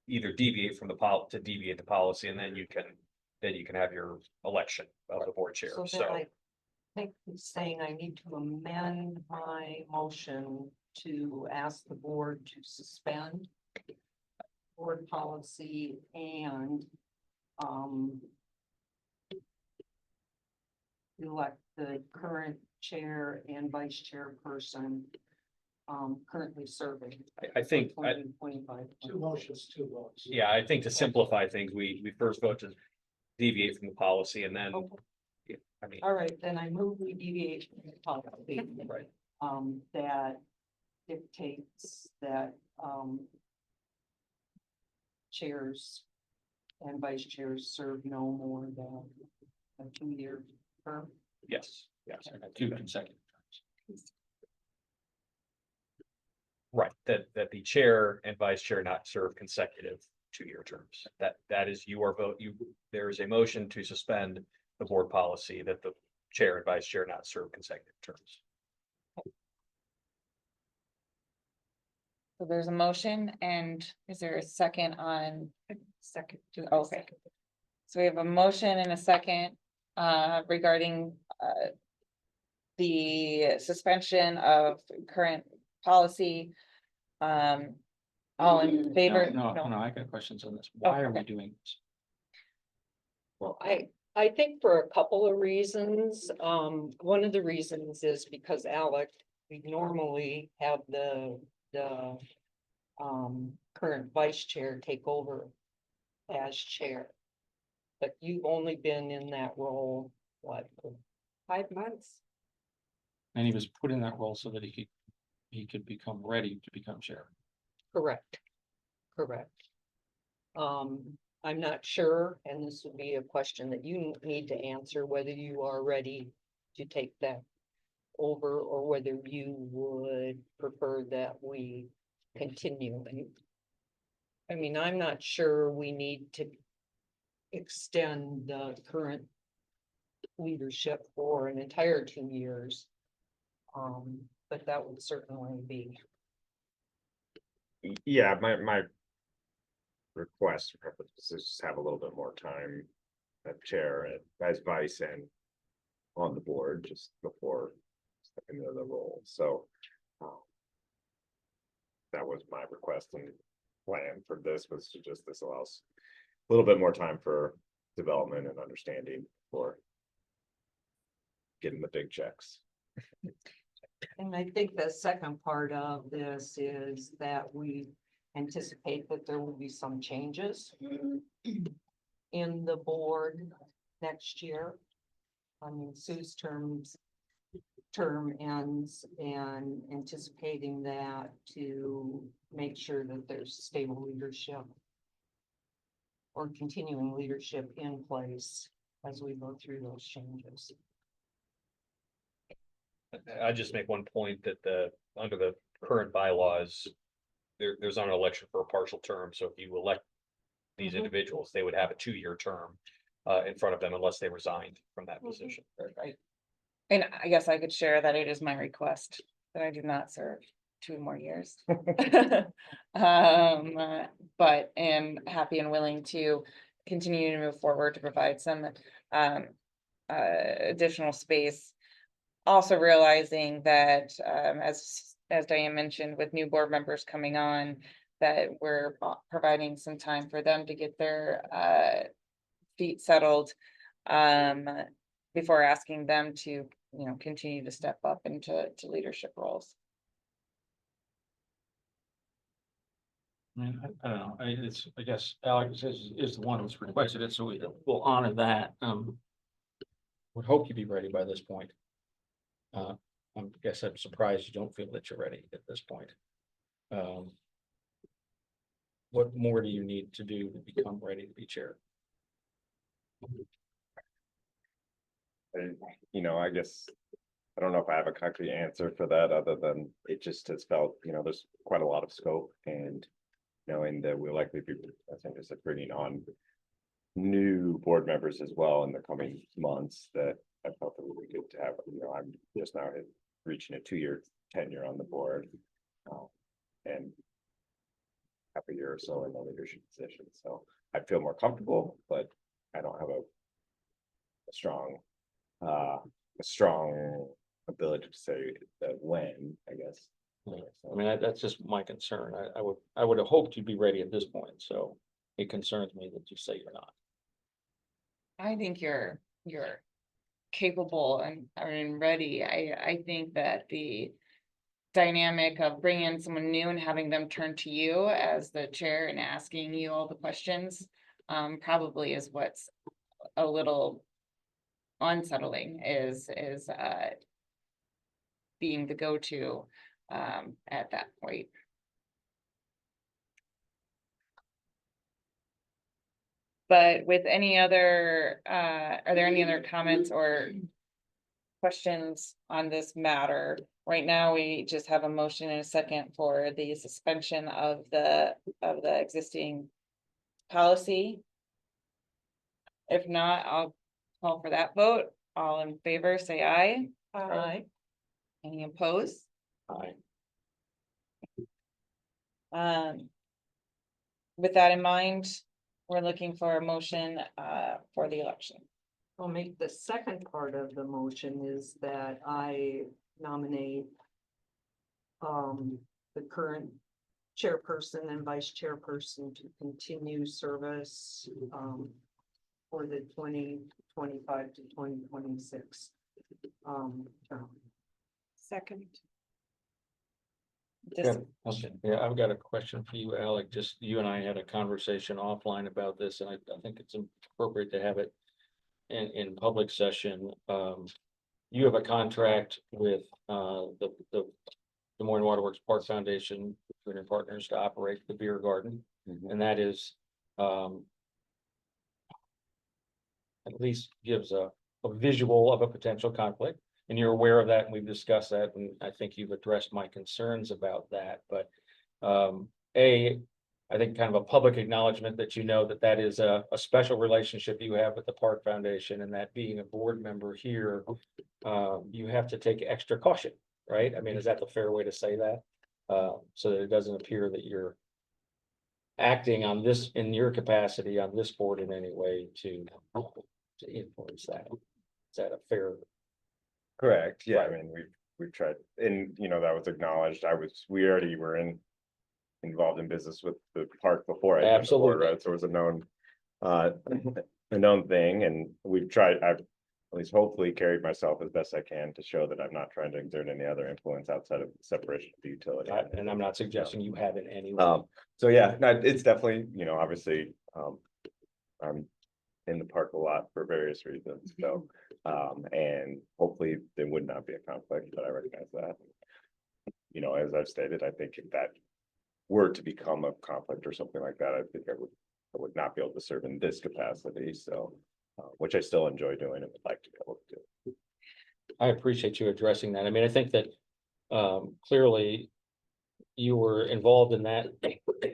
either deviate from to deviate the policy, and then you can have your election of the board chair, So so. then I think he's saying I need to amend my motion to ask the board to suspend board policy and, elect the current chair and vice chairperson, currently serving. I think, 2025. Two motions, two votes. yeah, I think to simplify things, we first vote to deviate from the policy, and then, Okay. yeah, I mean, All right, then I move we deviate from the policy. right. That dictates that, chairs and vice chairs serve no more than a 2-year term. Yes, yes. Two consecutive terms. Right, that the chair and vice chair not serve consecutive 2-year terms. That is your vote. There is a motion to suspend the board policy that the chair and vice chair not serve consecutive terms. So there's a motion, and is there a second on? Second. Okay. So we have a motion and a second regarding the suspension of current policy. All in favor? No, I got questions on this. Why are we okay. doing this? Well, I think for a couple of reasons. One of the reasons is because Alec, we normally have the current vice chair take over as chair. But you've only been in that role, what, 5 months. And he was put in that role so that he could become ready to become chair. correct? Correct. I'm not sure, and this would be a question that you need to answer, whether you are ready to take that over or whether you would prefer that we continue. And I mean, I'm not sure we need to extend the current leadership for an entire 2 years. But that would certainly be, Yeah, my request is just have a little bit more time as chair and as vice and on the board just before stepping into the role. So that was my request and plan for this, was to just, this allows a little bit more time for development and understanding for getting the big checks. and I think the second part of this is that we anticipate that there will be some changes in the board next year. I mean, Sue's term ends, and anticipating that to make sure that there's stable leadership or continuing leadership in place as we go through those changes. I just make one point that under the current bylaws, there's not an election for a partial term, so if you elect these Mhm. individuals, they would have a 2-year term in front of them unless they resigned from that position. Right. And I guess I could share that it is my request that I do not serve 2 more years. But am happy and willing to continue to move forward to provide some additional space. Also realizing that as Diane mentioned, with new board members coming on, that we're providing some time for them to get their feet settled. Before asking them to, continue to step up into leadership roles. I mean, I don't know, I guess Alex is the one who's requested it, so we'll honor that, would hope you'd be ready by this point. I guess I'm surprised you don't feel that you're ready at this point. What more do you need to do to become ready to be chair? And, I guess, I don't know if I have a concrete answer for that, other than it just has felt, there's quite a lot of scope, and knowing that we'll likely be, I think, I said, bringing on new board members as well in the coming months, that I felt it would be good to have, I'm just now reaching a 2-year tenure on the board. And half a year or so in the leadership position, so I feel more comfortable, but I don't have a strong ability to say that when, I guess. I mean, that's just my concern. I would have hoped you'd be ready at this point, so it concerns me that you say you're not. I think you're capable and ready. I think that the dynamic of bringing in someone new and having them turn to you as the chair and asking you all the questions, probably is what's a little unsettling, is being the go-to, at that point. But with any other, are there any other comments or questions on this matter? Right now, we just have a motion and a second for the suspension of the existing policy. If not, I'll call for that vote. All in favor, say aye. Aye. Any opposed? Aye. With that in mind, we're looking for a motion for the election. I'll make the second part of the motion is that I nominate the current chairperson and vice chairperson to continue service for the 2025 to 2026 term. Second. Just Okay, yeah, I've got a question for you, Alec. Just you and I had a conversation offline about this, and I think it's appropriate to have it in public session. You have a contract with the Des Moines Waterworks Park Foundation, between your partners, to operate the beer garden, and that is at least gives a visual of a potential conflict. And you're aware of that, and we've discussed that, and I think you've addressed my concerns about that, but I think kind of a public acknowledgement that that is a special relationship you have with the Park Foundation, and that being a board member here, you have to take extra caution, right? I mean, is that the fair way to say that? So that it doesn't appear that you're acting on this, in your capacity on this board in any way to influence that. Is that a fair? Correct, yeah, I Right. mean, we've tried, and that was acknowledged, we already were involved in business with the park before I joined the board, Absolutely. right? So it was a known thing, and we've tried, I've at least hopefully carried myself as best I can to show that I'm not trying to exert any other influence outside of separation of the utility. And I'm not suggesting you have in any way. So yeah, no, it's definitely, obviously, I'm in the park a lot for various reasons, so, and hopefully there would not be a conflict, but I recognize that. As I've stated, I think if that were to become a conflict or something like that, I think I would not be able to serve in this capacity, so, which I still enjoy doing and would like to be able to do. I appreciate you addressing that. I mean, I think that clearly you were involved in that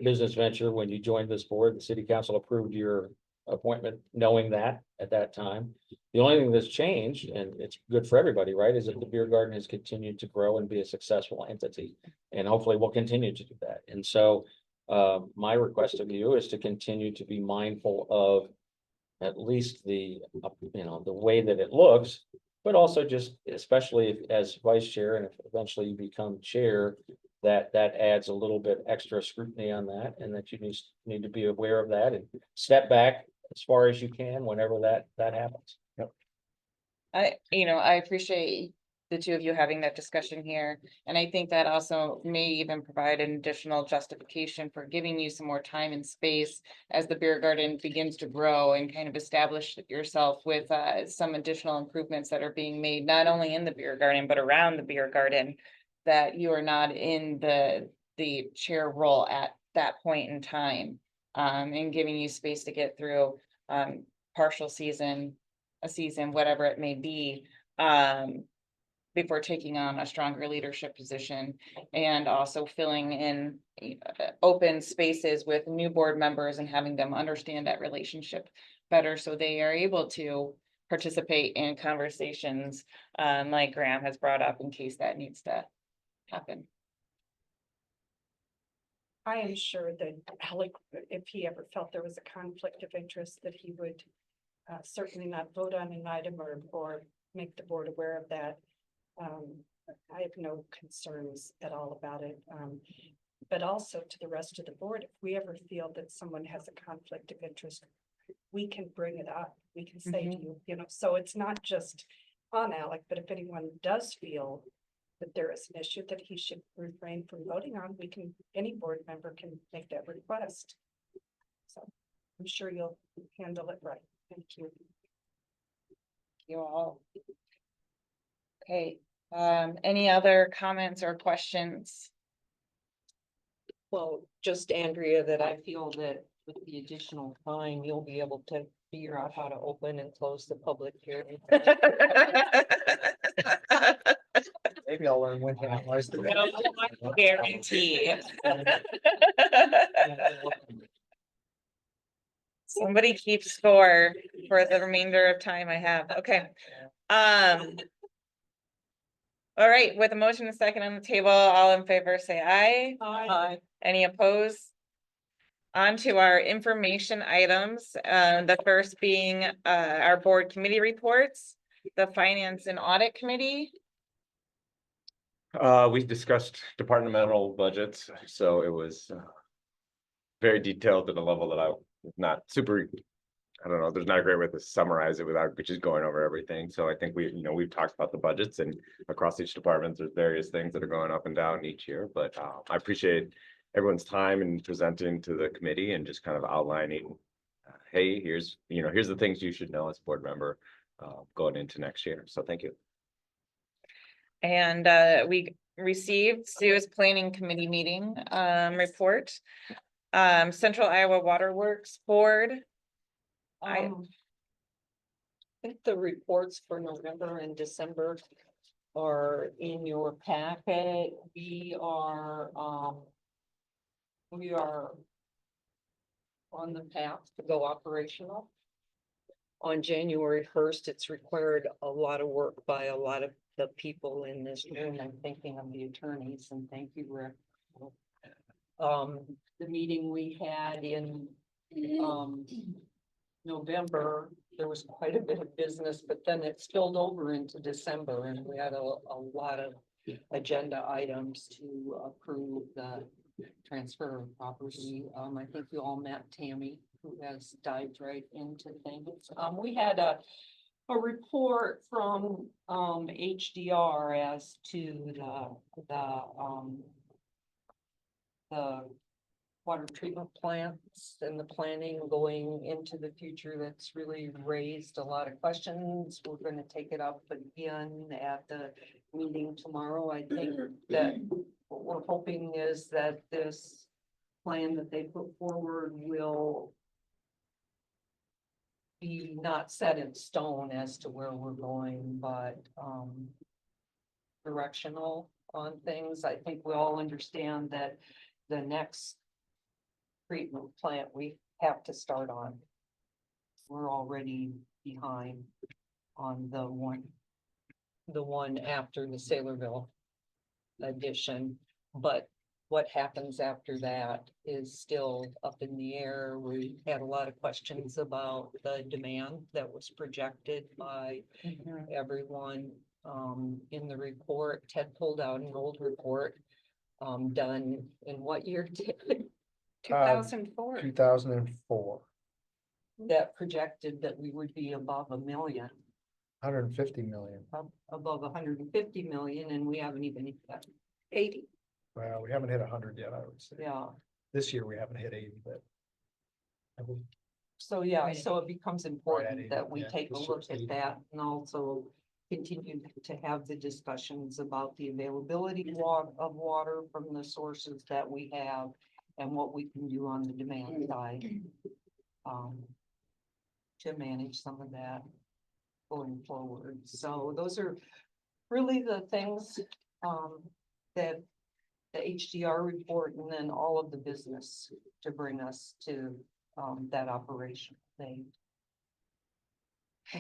business venture when you joined this board. The city council approved your appointment, knowing that at that time. The only thing that's changed, and it's good for everybody, right, is that the beer garden has continued to grow and be a successful entity. And hopefully we'll continue to do that. And so my request of you is to continue to be mindful of at least the way that it looks, but also just, especially as vice chair, and if eventually you become chair, that adds a little bit extra scrutiny on that, and that you need to be aware of that and step back as far as you can whenever that happens. I appreciate the two of you having that discussion here. And I think that also may even provide an additional justification for giving you some more time and space as the beer garden begins to grow and kind of establish yourself with some additional improvements that are being made, not only in the beer garden, but around the beer garden, that you are not in the chair role at that point in time, and giving you space to get through partial season, a season, whatever it may be, before taking on a stronger leadership position, and also filling in open spaces with new board members and having them understand that relationship better, so they are able to participate in conversations, like Graham has brought up, in case that needs to happen. I am sure that Alec, if he ever felt there was a conflict of interest, that he would certainly not vote on an item or make the board aware of that. I have no concerns at all about it. But also to the rest of the board, if we ever feel that someone has a conflict of interest, we can bring it up. We can say to you, so it's not just on Alec, but if anyone does feel that there is an issue that he should refrain from voting on, any board member can make that request. So I'm sure you'll handle it right. Thank you. You all. Okay, any other comments or questions? Well, just Andrea, that I feel that with the additional time, you'll be able to figure out how to open and close the public hearing. Maybe I'll learn when to analyze the. No guarantee. Somebody keep score for the remainder of time I have. Okay. All right, with a motion and second on the table, all in favor, say aye. Aye. Any opposed? On to our information items, the first being our board committee reports, the Finance and Audit Committee. We discussed departmental budgets, so it was very detailed at a level that I was not super, I don't know, there's not a great way to summarize it without just going over everything. So I think we've talked about the budgets, and across each department, there's various things that are going up and down each year, but I appreciate everyone's time in presenting to the committee and just kind of outlining, hey, here's the things you should know as a board member going into next year. So thank you. And we received Sue's planning committee meeting report. Central Iowa Waterworks Board. I think the reports for November and December are in your packet. We are on the path to go operational. On January 1st, it's required a lot of work by a lot of the people in this room. I'm thinking of the attorneys, and thank you, Rick. The meeting we had in November, there was quite a bit of business, but then it spilled over into December, and we had a lot of agenda items to approve the transfer of property. I think you all met Tammy, who has dived right into things. We had a report from HDR as to the water treatment plants and the planning going into the future. That's really raised a lot of questions. We're going to take it up again at the meeting tomorrow. I think that what we're hoping is that this plan that they put forward will be not set in stone as to where we're going, but directional on things. I think we all understand that the next treatment plant we have to start on. We're already behind on the one after the Saylorville addition, but what happens after that is still up in the air. We had a lot of questions about the demand that was projected by everyone in the report. Ted pulled out an old report done in what year? 2004. 2004. that projected that we would be above 1 million, 150 million. above 150 million, and we haven't even hit that. 80. Well, we haven't hit 100 yet, I would say. Yeah, This year we haven't hit 80, but. Have we? so yeah, Right. so it becomes Right, important that we yeah, take a this look year's at 80. that and also continue to have the discussions about the availability of water from the sources that we have and what we can do on the demand side. To manage some of that going forward. So those are really the things, that the HDR report and then all of the business to bring us to, that operation thing.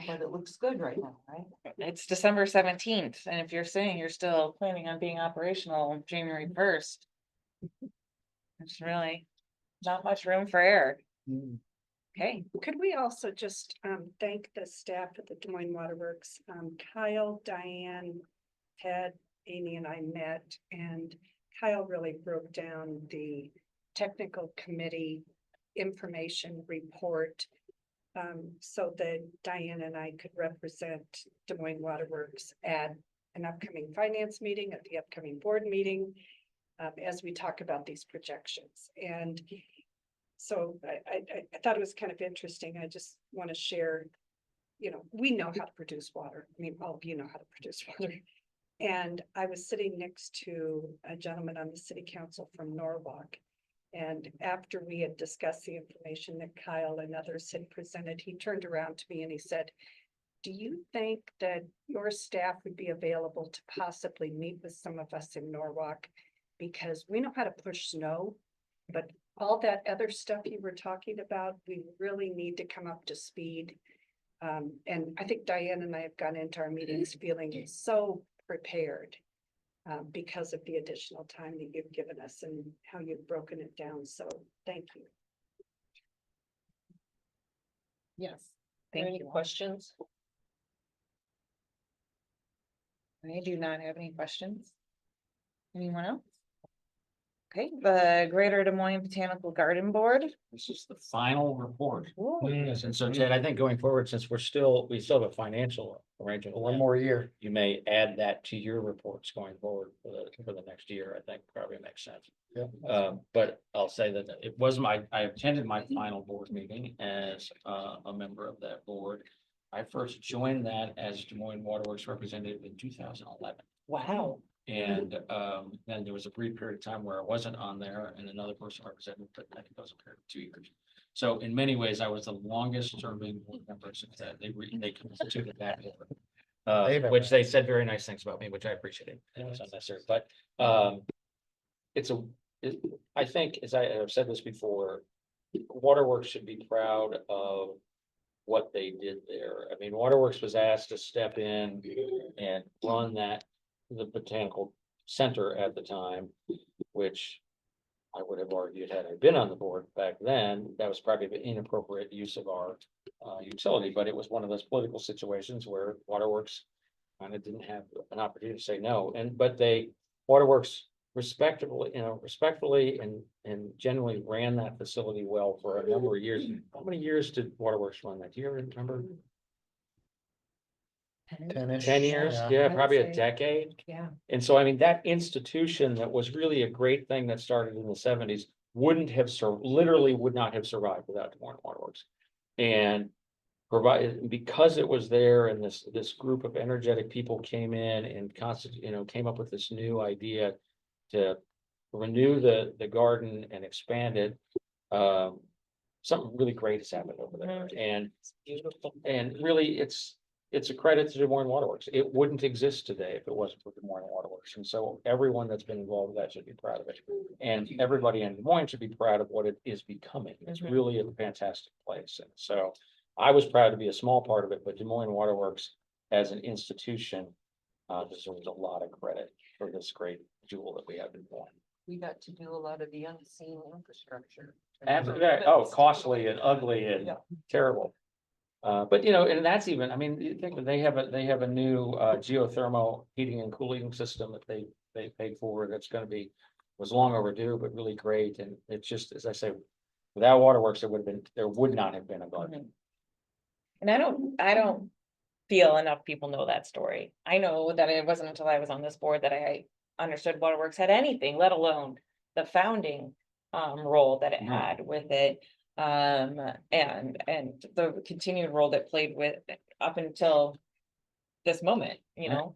But it looks good right now, right? It's December 17th, and if you're saying you're still planning on being operational January 1st. There's really not much room for error. Mm. Okay, Could we also just thank the staff at the Des Moines Waterworks? Kyle, Diane, Ted, Amy and I met, and Kyle really broke down the technical committee information report. So that Diane and I could represent Des Moines Waterworks at an upcoming finance meeting, at the upcoming board meeting, as we talk about these projections. And so I thought it was kind of interesting. I just want to share, we know how to produce water. I mean, all of you know how to produce water. And I was sitting next to a gentleman on the city council from Norwalk. And after we had discussed the information that Kyle and others had presented, he turned around to me and he said, do you think that your staff would be available to possibly meet with some of us in Norwalk? Because we know how to push snow, but all that other stuff you were talking about, we really need to come up to speed. And I think Diane and I have gone into our meetings feeling so prepared because of the additional time that you've given us and how you've broken it down. So thank you. Yes. thank Any you. questions? I do not have any questions. Anyone else? Okay, the Greater Des Moines Botanical Garden Board. This is the final report. Ooh, Yes, and so Ted, I think going forward, since we still have a financial arrangement. with One them, more year. You may add that to your reports going forward for the next year. I think probably makes sense. Yeah. But I'll say that I attended my final board meeting as a member of that board. I first joined that as Des Moines Waterworks representative in 2011. Wow. And then there was a brief period of time where I wasn't on there and another person represented, but I think it was a period of 2 years. So in many ways, I was the longest serving board member since that they constituted that board. Which they said very nice things about me, which I appreciated. It was unnecessary, but I think, as I have said this before, Waterworks should be proud of what they did there. I mean, Waterworks was asked to step in and run the botanical center at the time, which I would have argued had I been on the board back then, that was probably an inappropriate use of our utility, but it was one of those political situations where Waterworks kind of didn't have an opportunity to say no, but Waterworks respectfully and generally ran that facility well for a number of years. How many years did Waterworks run that? Do you remember? 10-ish. 10 years? Yeah. Yeah, I would probably a say. decade. Yeah. And so, I mean, that institution that was really a great thing that started in the 70s literally would not have survived without Des Moines Waterworks. And because it was there and this group of energetic people came in and came up with this new idea to renew the garden and expand it. Something really great has happened over there, and really it's a credit to Des Moines Waterworks. It wouldn't exist today if it wasn't for Des Moines Waterworks, and so everyone that's been involved with that should be proud of it, and everybody in Des Moines should be proud of what it is becoming. It's really a fantastic place, and so I was proud to be a small part of it, but Des Moines Waterworks as an institution deserves a lot of credit for this great jewel that we have in Des Moines. We got to do a lot of the unseen infrastructure. Absolutely. Costly and ugly and terrible. But and that's even, I mean, you think that they have a new geothermal heating and cooling system that they paid for that's going to was long overdue, but really great. And it's just, as I say, Without waterworks, there would not have been a garden. And I don't feel enough people know that story. I know that it wasn't until I was on this board that I understood Waterworks had anything, let alone the founding role that it Mhm. had with it. And the continued role that played with up until this moment, you know?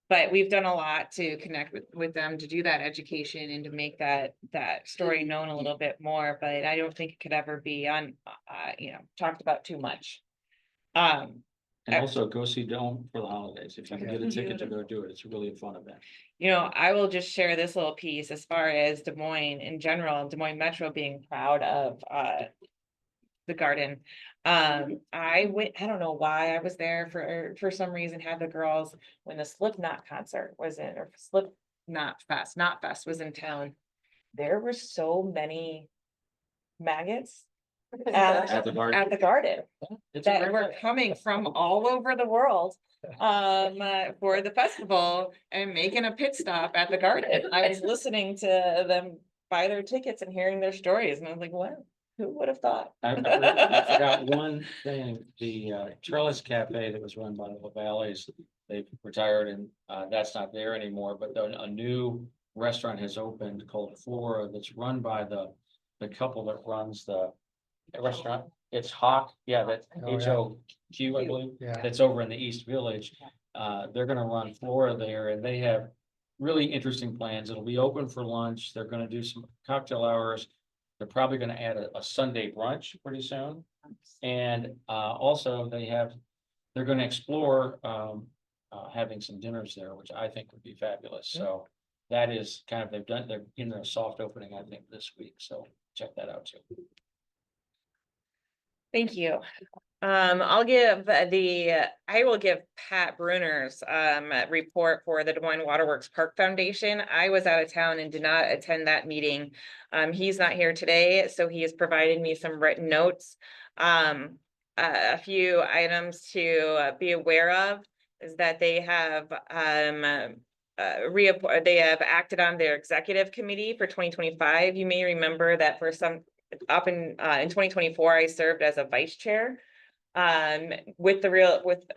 But we've done a lot to connect with them, to do that education and to make that story known a little bit more, but I don't think it could ever be talked about too much. And I- also go see Dome for the holidays. If you can get a ticket to go do it, it's really a fun event. I will just share this little piece as far as Des Moines in general, Des Moines Metro being proud of the garden. I don't know why I was there for some reason, had the girls when the Slipknot concert was in, or Slipknot Fest, not Fest was in town. There were so many maggots At the garden. at the garden It's a that great were event. coming from all over the world for the festival and making a pit stop at the garden. I was listening to them buy their tickets and hearing their stories, and I was like, wow, who would have thought? I forgot one thing, the Trellis Cafe that was run by the LaValleys, they've retired and that's not there anymore, but a new restaurant has opened called Flora that's run by the couple that runs the restaurant. It's Hawk, that's Oh, yeah. HOQ, I believe, Yeah. that's over in the East Village. They're gonna run Flora there and they have really interesting plans. It'll be open for lunch. They're gonna do some cocktail hours. They're probably gonna add a Sunday brunch pretty soon. And also they're gonna explore having some dinners there, which I think would be fabulous. So that is kind of, they're in their soft opening, I think, this week. So check that out too. Thank you. I will give Pat Bruner's report for the Des Moines Waterworks Park Foundation. I was out of town and did not attend that meeting. He's not here today, so he has provided me some written notes. A few items to be aware of is that they have they have acted on their executive committee for 2025. You may remember that for some up in 2024, I served as a vice chair. With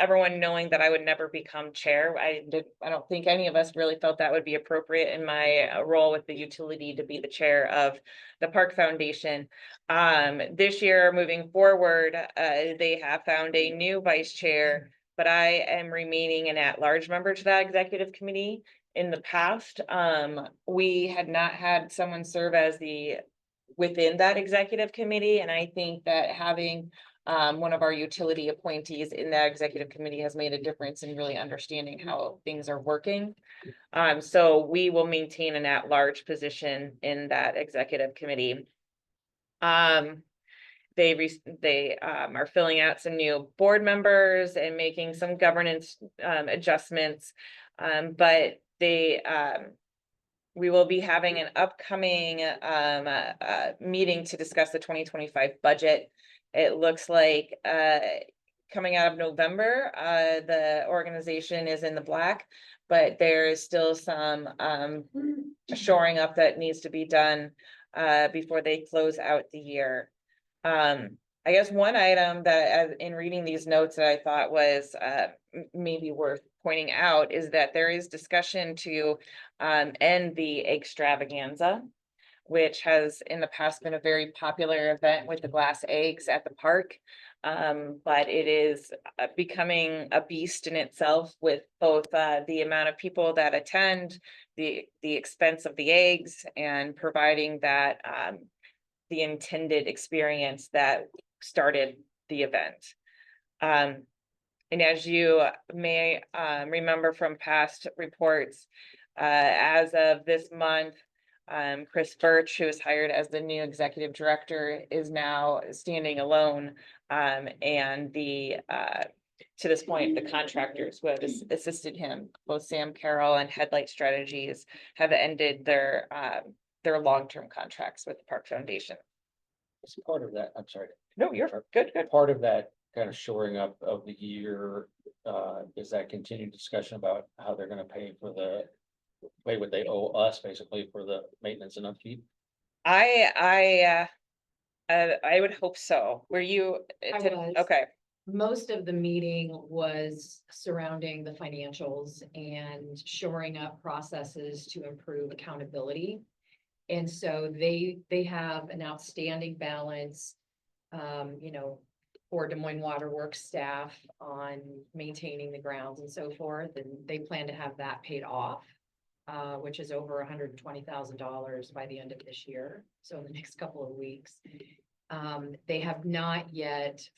everyone knowing that I would never become chair, I don't think any of us really felt that would be appropriate in my role with the utility to be the chair of the Park Foundation. This year, moving forward, they have found a new vice chair, but I am remaining an at-large member to that executive committee. In the past, we had not had someone serve as within that executive committee, and I think that having one of our utility appointees in that executive committee has made a difference in really understanding how things are working. So we will maintain an at-large position in that executive committee. They are filling out some new board members and making some governance adjustments. But we will be having an upcoming meeting to discuss the 2025 budget. It looks like coming out of November, the organization is in the black, but there is still some shoring up that needs to be done before they close out the year. I guess one item that in reading these notes that I thought was maybe worth pointing out is that there is discussion to end the extravaganza, which has in the past been a very popular event with the glass eggs at the park. But it is becoming a beast in itself with both the amount of people that attend, the expense of the eggs, and providing that the intended experience that started the event. And as you may remember from past reports, as of this month, Chris Birch, who was hired as the new executive director, is now standing alone. And to this point, the contractors who have assisted him, both Sam Carroll and Headlight Strategies, have ended their long-term contracts with the Park Foundation. It's part of that, I'm sorry. No, you're good. Part of that kind of shoring up of the year, is that continued discussion about how they're gonna pay what they owe us basically for the maintenance and upkeep. I I would hope so. Were you? was. Okay, Most of the meeting was surrounding the financials and shoring up processes to improve accountability. And so they have an outstanding balance, you know, for Des Moines Water Works staff on maintaining the grounds and so forth, and they plan to have that paid off, which is over $120,000 by the end of this year, so in the next couple of weeks. They have not yet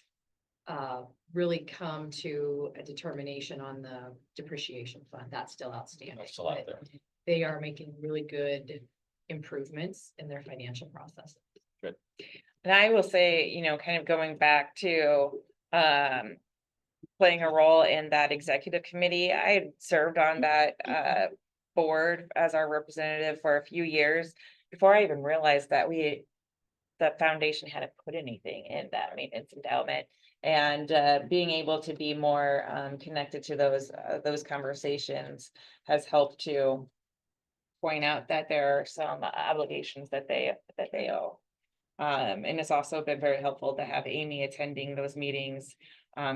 really come to a determination on the depreciation fund. That's still outstanding. That's still out but there. They are making really good improvements in their financial processes. and I will say, you know, kind of going back to, playing a role in that executive committee, I had served on that, board as our representative for a few years before I even realized that the foundation hadn't put anything in that maintenance endowment. And being able to be more connected to those conversations has helped to point out that there are some obligations that they owe. And it's also been very helpful to have Amy attending those meetings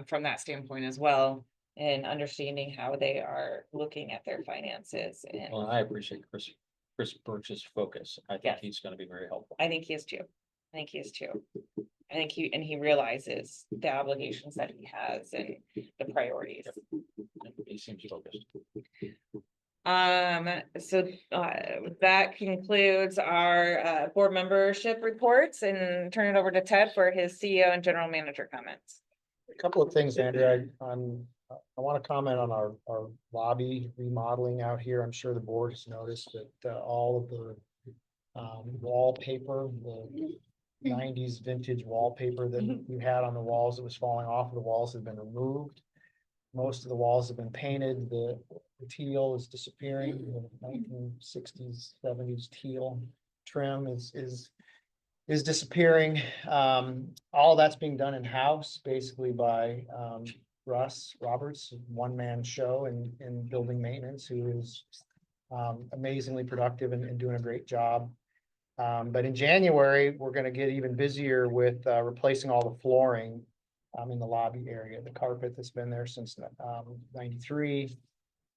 from that standpoint as well, and understanding how they are looking at their finances. And Well, I appreciate Chris Birch's focus. I think Yes. he's gonna be very helpful. I think he is too. I think he is too. I think he realizes the obligations that he has and the priorities. He seems focused. So that concludes our board membership reports, and turn it over to Ted for his CEO and general manager comments. A couple of things, Andrea. I want to comment on our lobby remodeling out here. I'm sure the board has noticed that all of the wallpaper, the 90s vintage wallpaper that we had on the walls that was falling off of the walls have been removed. Most of the walls have been painted. The teal is disappearing. The 1960s, 70s teal trim is disappearing. All that's being done in-house, basically by Russ Roberts, one-man show in building maintenance, who is amazingly productive and doing a great job. But in January, we're gonna get even busier with replacing all the flooring in the lobby area, the carpet that's been there since 93,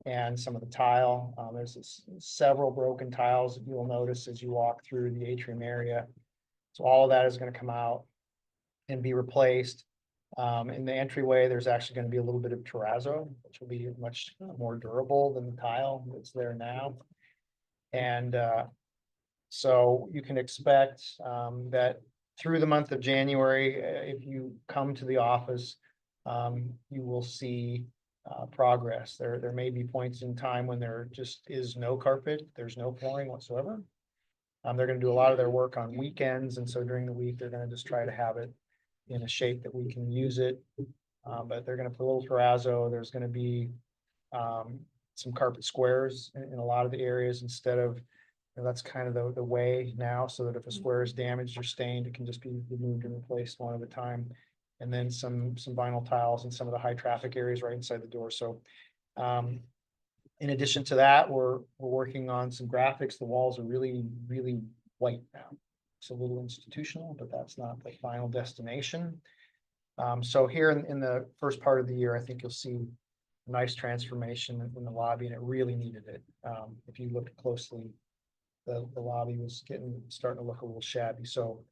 and some of the tile. There's several broken tiles that you'll notice as you walk through the atrium area. So all of that is gonna come out and be replaced. In the entryway, there's actually gonna be a little bit of terrazzo, which will be much more durable than the tile that's there now. And so you can expect that through the month of January, if you come to the office, you will see progress. There may be points in time when there just is no carpet, there's no flooring whatsoever. They're gonna do a lot of their work on weekends, and so during the week, they're gonna just try to have it in a shape that we can use it. But they're gonna put a little terrazzo. There's gonna be some carpet squares in a lot of the areas instead of, that's kind of the way now, so that if a square is damaged or stained, it can just be removed and replaced one at a time. And then some vinyl tiles in some of the high traffic areas right inside the door. So in addition to that, we're working on some graphics. The walls are really white now. It's a little institutional, but that's not the final destination. So here in the first part of the year, I think you'll see a nice transformation in the lobby, and it really needed it. If you look closely, the lobby was starting to look a little shabby. So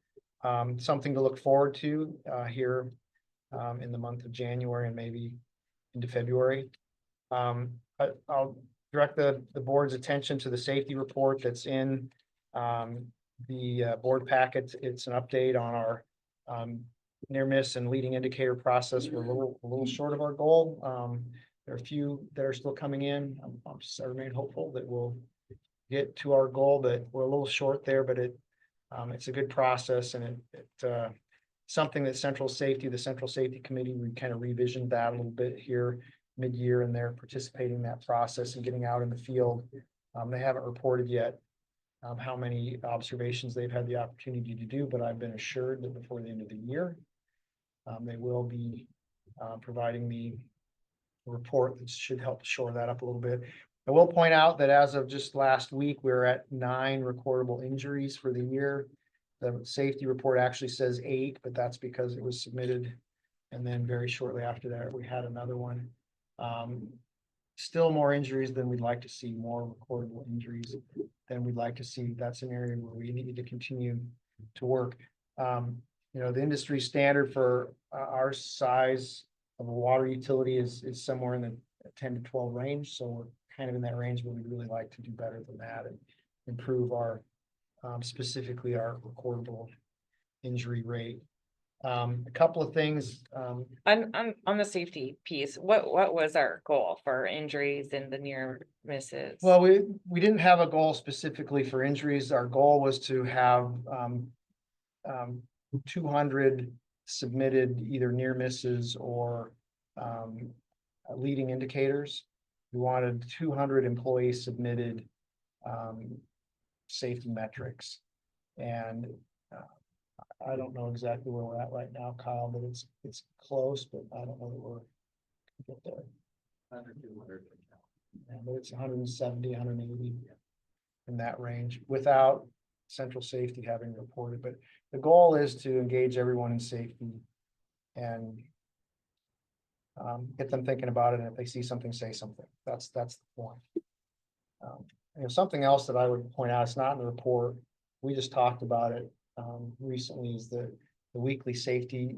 something to look forward to here in the month of January and maybe into February. I'll direct the board's attention to the safety report that's in the board packet. It's an update on our near miss and leading indicator process. We're a little short of our goal. There are a few that are still coming in. I remain hopeful that we'll get to our goal, but we're a little short there. But it's a good process, and it something that the Central Safety Committee, we kind of revisioned that a little bit here mid-year, and they're participating in that process and getting out in the field. They haven't reported yet how many observations they've had the opportunity to do, but I've been assured that before the end of the year, they will be providing me a report that should help shore that up a little bit. I will point out that as of just last week, we're at 9 recordable injuries for the year. The safety report actually says 8, but that's because it was submitted. And then very shortly after that, we had another one. Still more injuries than we'd like to see, more recordable injuries than we'd like to see. That's an area where we need to continue to work. You know, the industry standard for our size of a water utility is somewhere in the 10 to 12 range. So we're kind of in that range, but we'd really like to do better than that and improve our, specifically our recordable injury rate. A couple of things, On the safety piece, what was our goal for injuries and the near misses? well, we didn't have a goal specifically for injuries. Our goal was to have 200 submitted either near misses or leading indicators. We wanted 200 employees submitted safety metrics. And I don't know exactly where we're at right now, Kyle, but it's close, but I don't know that we're get there. Under 200. Yeah, but it's 170, 180 in that range without central safety having reported. But the goal is to engage everyone in safety and get them thinking about it. And if they see something, say something. That's the point. You know, something else that I would point out, it's not in the report. We just talked about it recently, is the weekly safety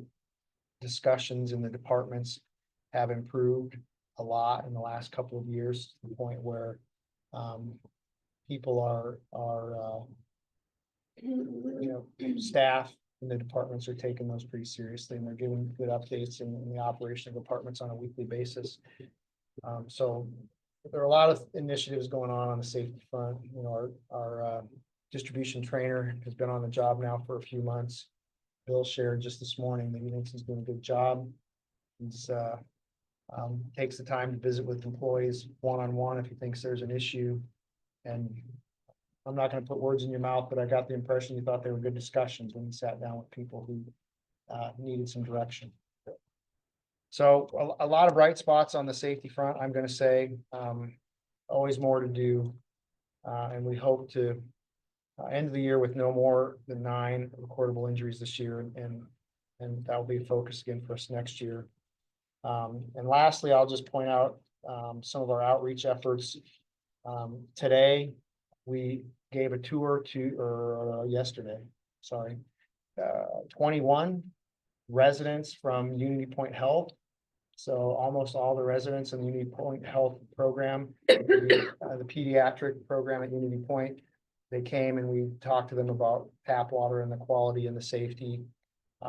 discussions in the departments have improved a lot in the last couple of years, to the point where people are you know, staff in the departments are taking those pretty seriously, and they're giving good updates in the operation of departments on a weekly basis. So there are a lot of initiatives going on the safety front. You know, our distribution trainer has been on the job now for a few months. Bill shared just this morning that he thinks he's doing a good job. He's takes the time to visit with employees one-on-one if he thinks there's an issue. And I'm not going to put words in your mouth, but I got the impression you thought they were good discussions when he sat down with people who needed some direction. So a lot of bright spots on the safety front, I'm going to say. Always more to do. And we hope to end the year with no more than 9 recordable injuries this year. And that will be a focus again for us next year. And lastly, I'll just point out some of our outreach efforts. Today, we gave a tour yesterday, 21 residents from Unity Point Health. So almost all the residents in the Unity Point Health program, the pediatric program at Unity Point, they came and we talked to them about tap water and the quality and the safety.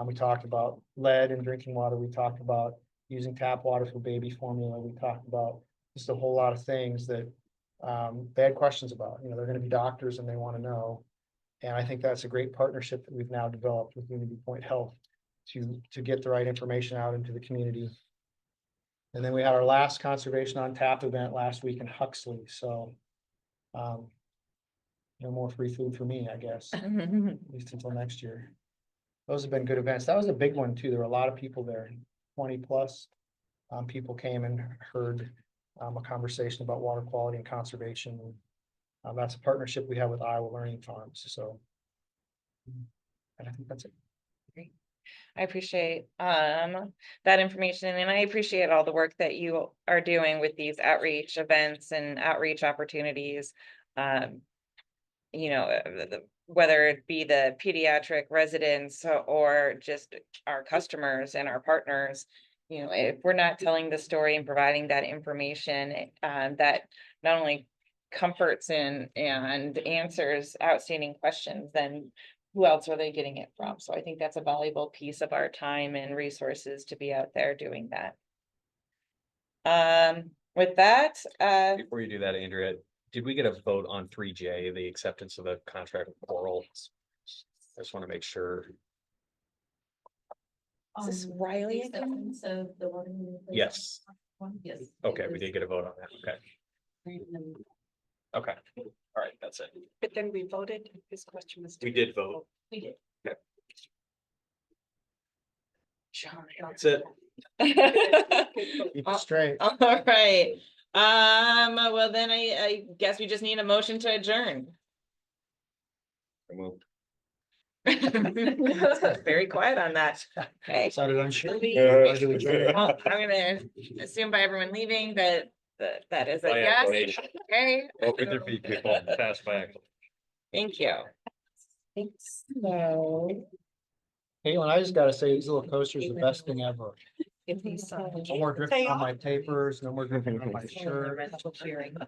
We talked about lead in drinking water. We talked about using tap water for baby formula. We talked about just a whole lot of things that they had questions about. You know, they're going to be doctors and they want to know. And I think that's a great partnership that we've now developed with Unity Point Health to get the right information out into the community. And then we had our last conservation on tap event last week in Huxley. So no more free food for me, I guess, at least until next year. Those have been good events. That was a big one too. There were a lot of people there, 20 plus people came and heard a conversation about water quality and conservation. That's a partnership we have with Iowa Learning Farms. So, and I think that's it. Great. I appreciate that information, and I appreciate all the work that you are doing with these outreach events and outreach opportunities. You know, whether it be the pediatric residents or just our customers and our partners. You know, if we're not telling the story and providing that information, that not only comforts and answers outstanding questions, then who else are they getting it from? So I think that's a valuable piece of our time and resources to be out there doing that. With that, Before you do that, Andrea, did we get a vote on 3J, the acceptance of the contract with Coral? I just want to make sure. is this Riley again? So the one. Yes. Yes. Okay, we did get a vote on that. Okay. Okay. All right, that's it. But then we voted, his question was. We did vote. We did. That's it. Keep it straight. All right. Well, then I guess we just need a motion to adjourn. Removed. Very quiet on that. Okay. Sounded unsure. Yeah. Well, I'm gonna assume by everyone leaving that that is a By yes. acclamation. Okay, Open your feet, people. Pass by acclamation. thank you. Thanks. No. Caitlin, I just gotta say, these little coasters are the best thing ever. If these. No more dripping on my papers, no more dripping on my shirt.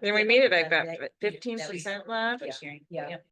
Then we made it. I've got 15% left. Yeah.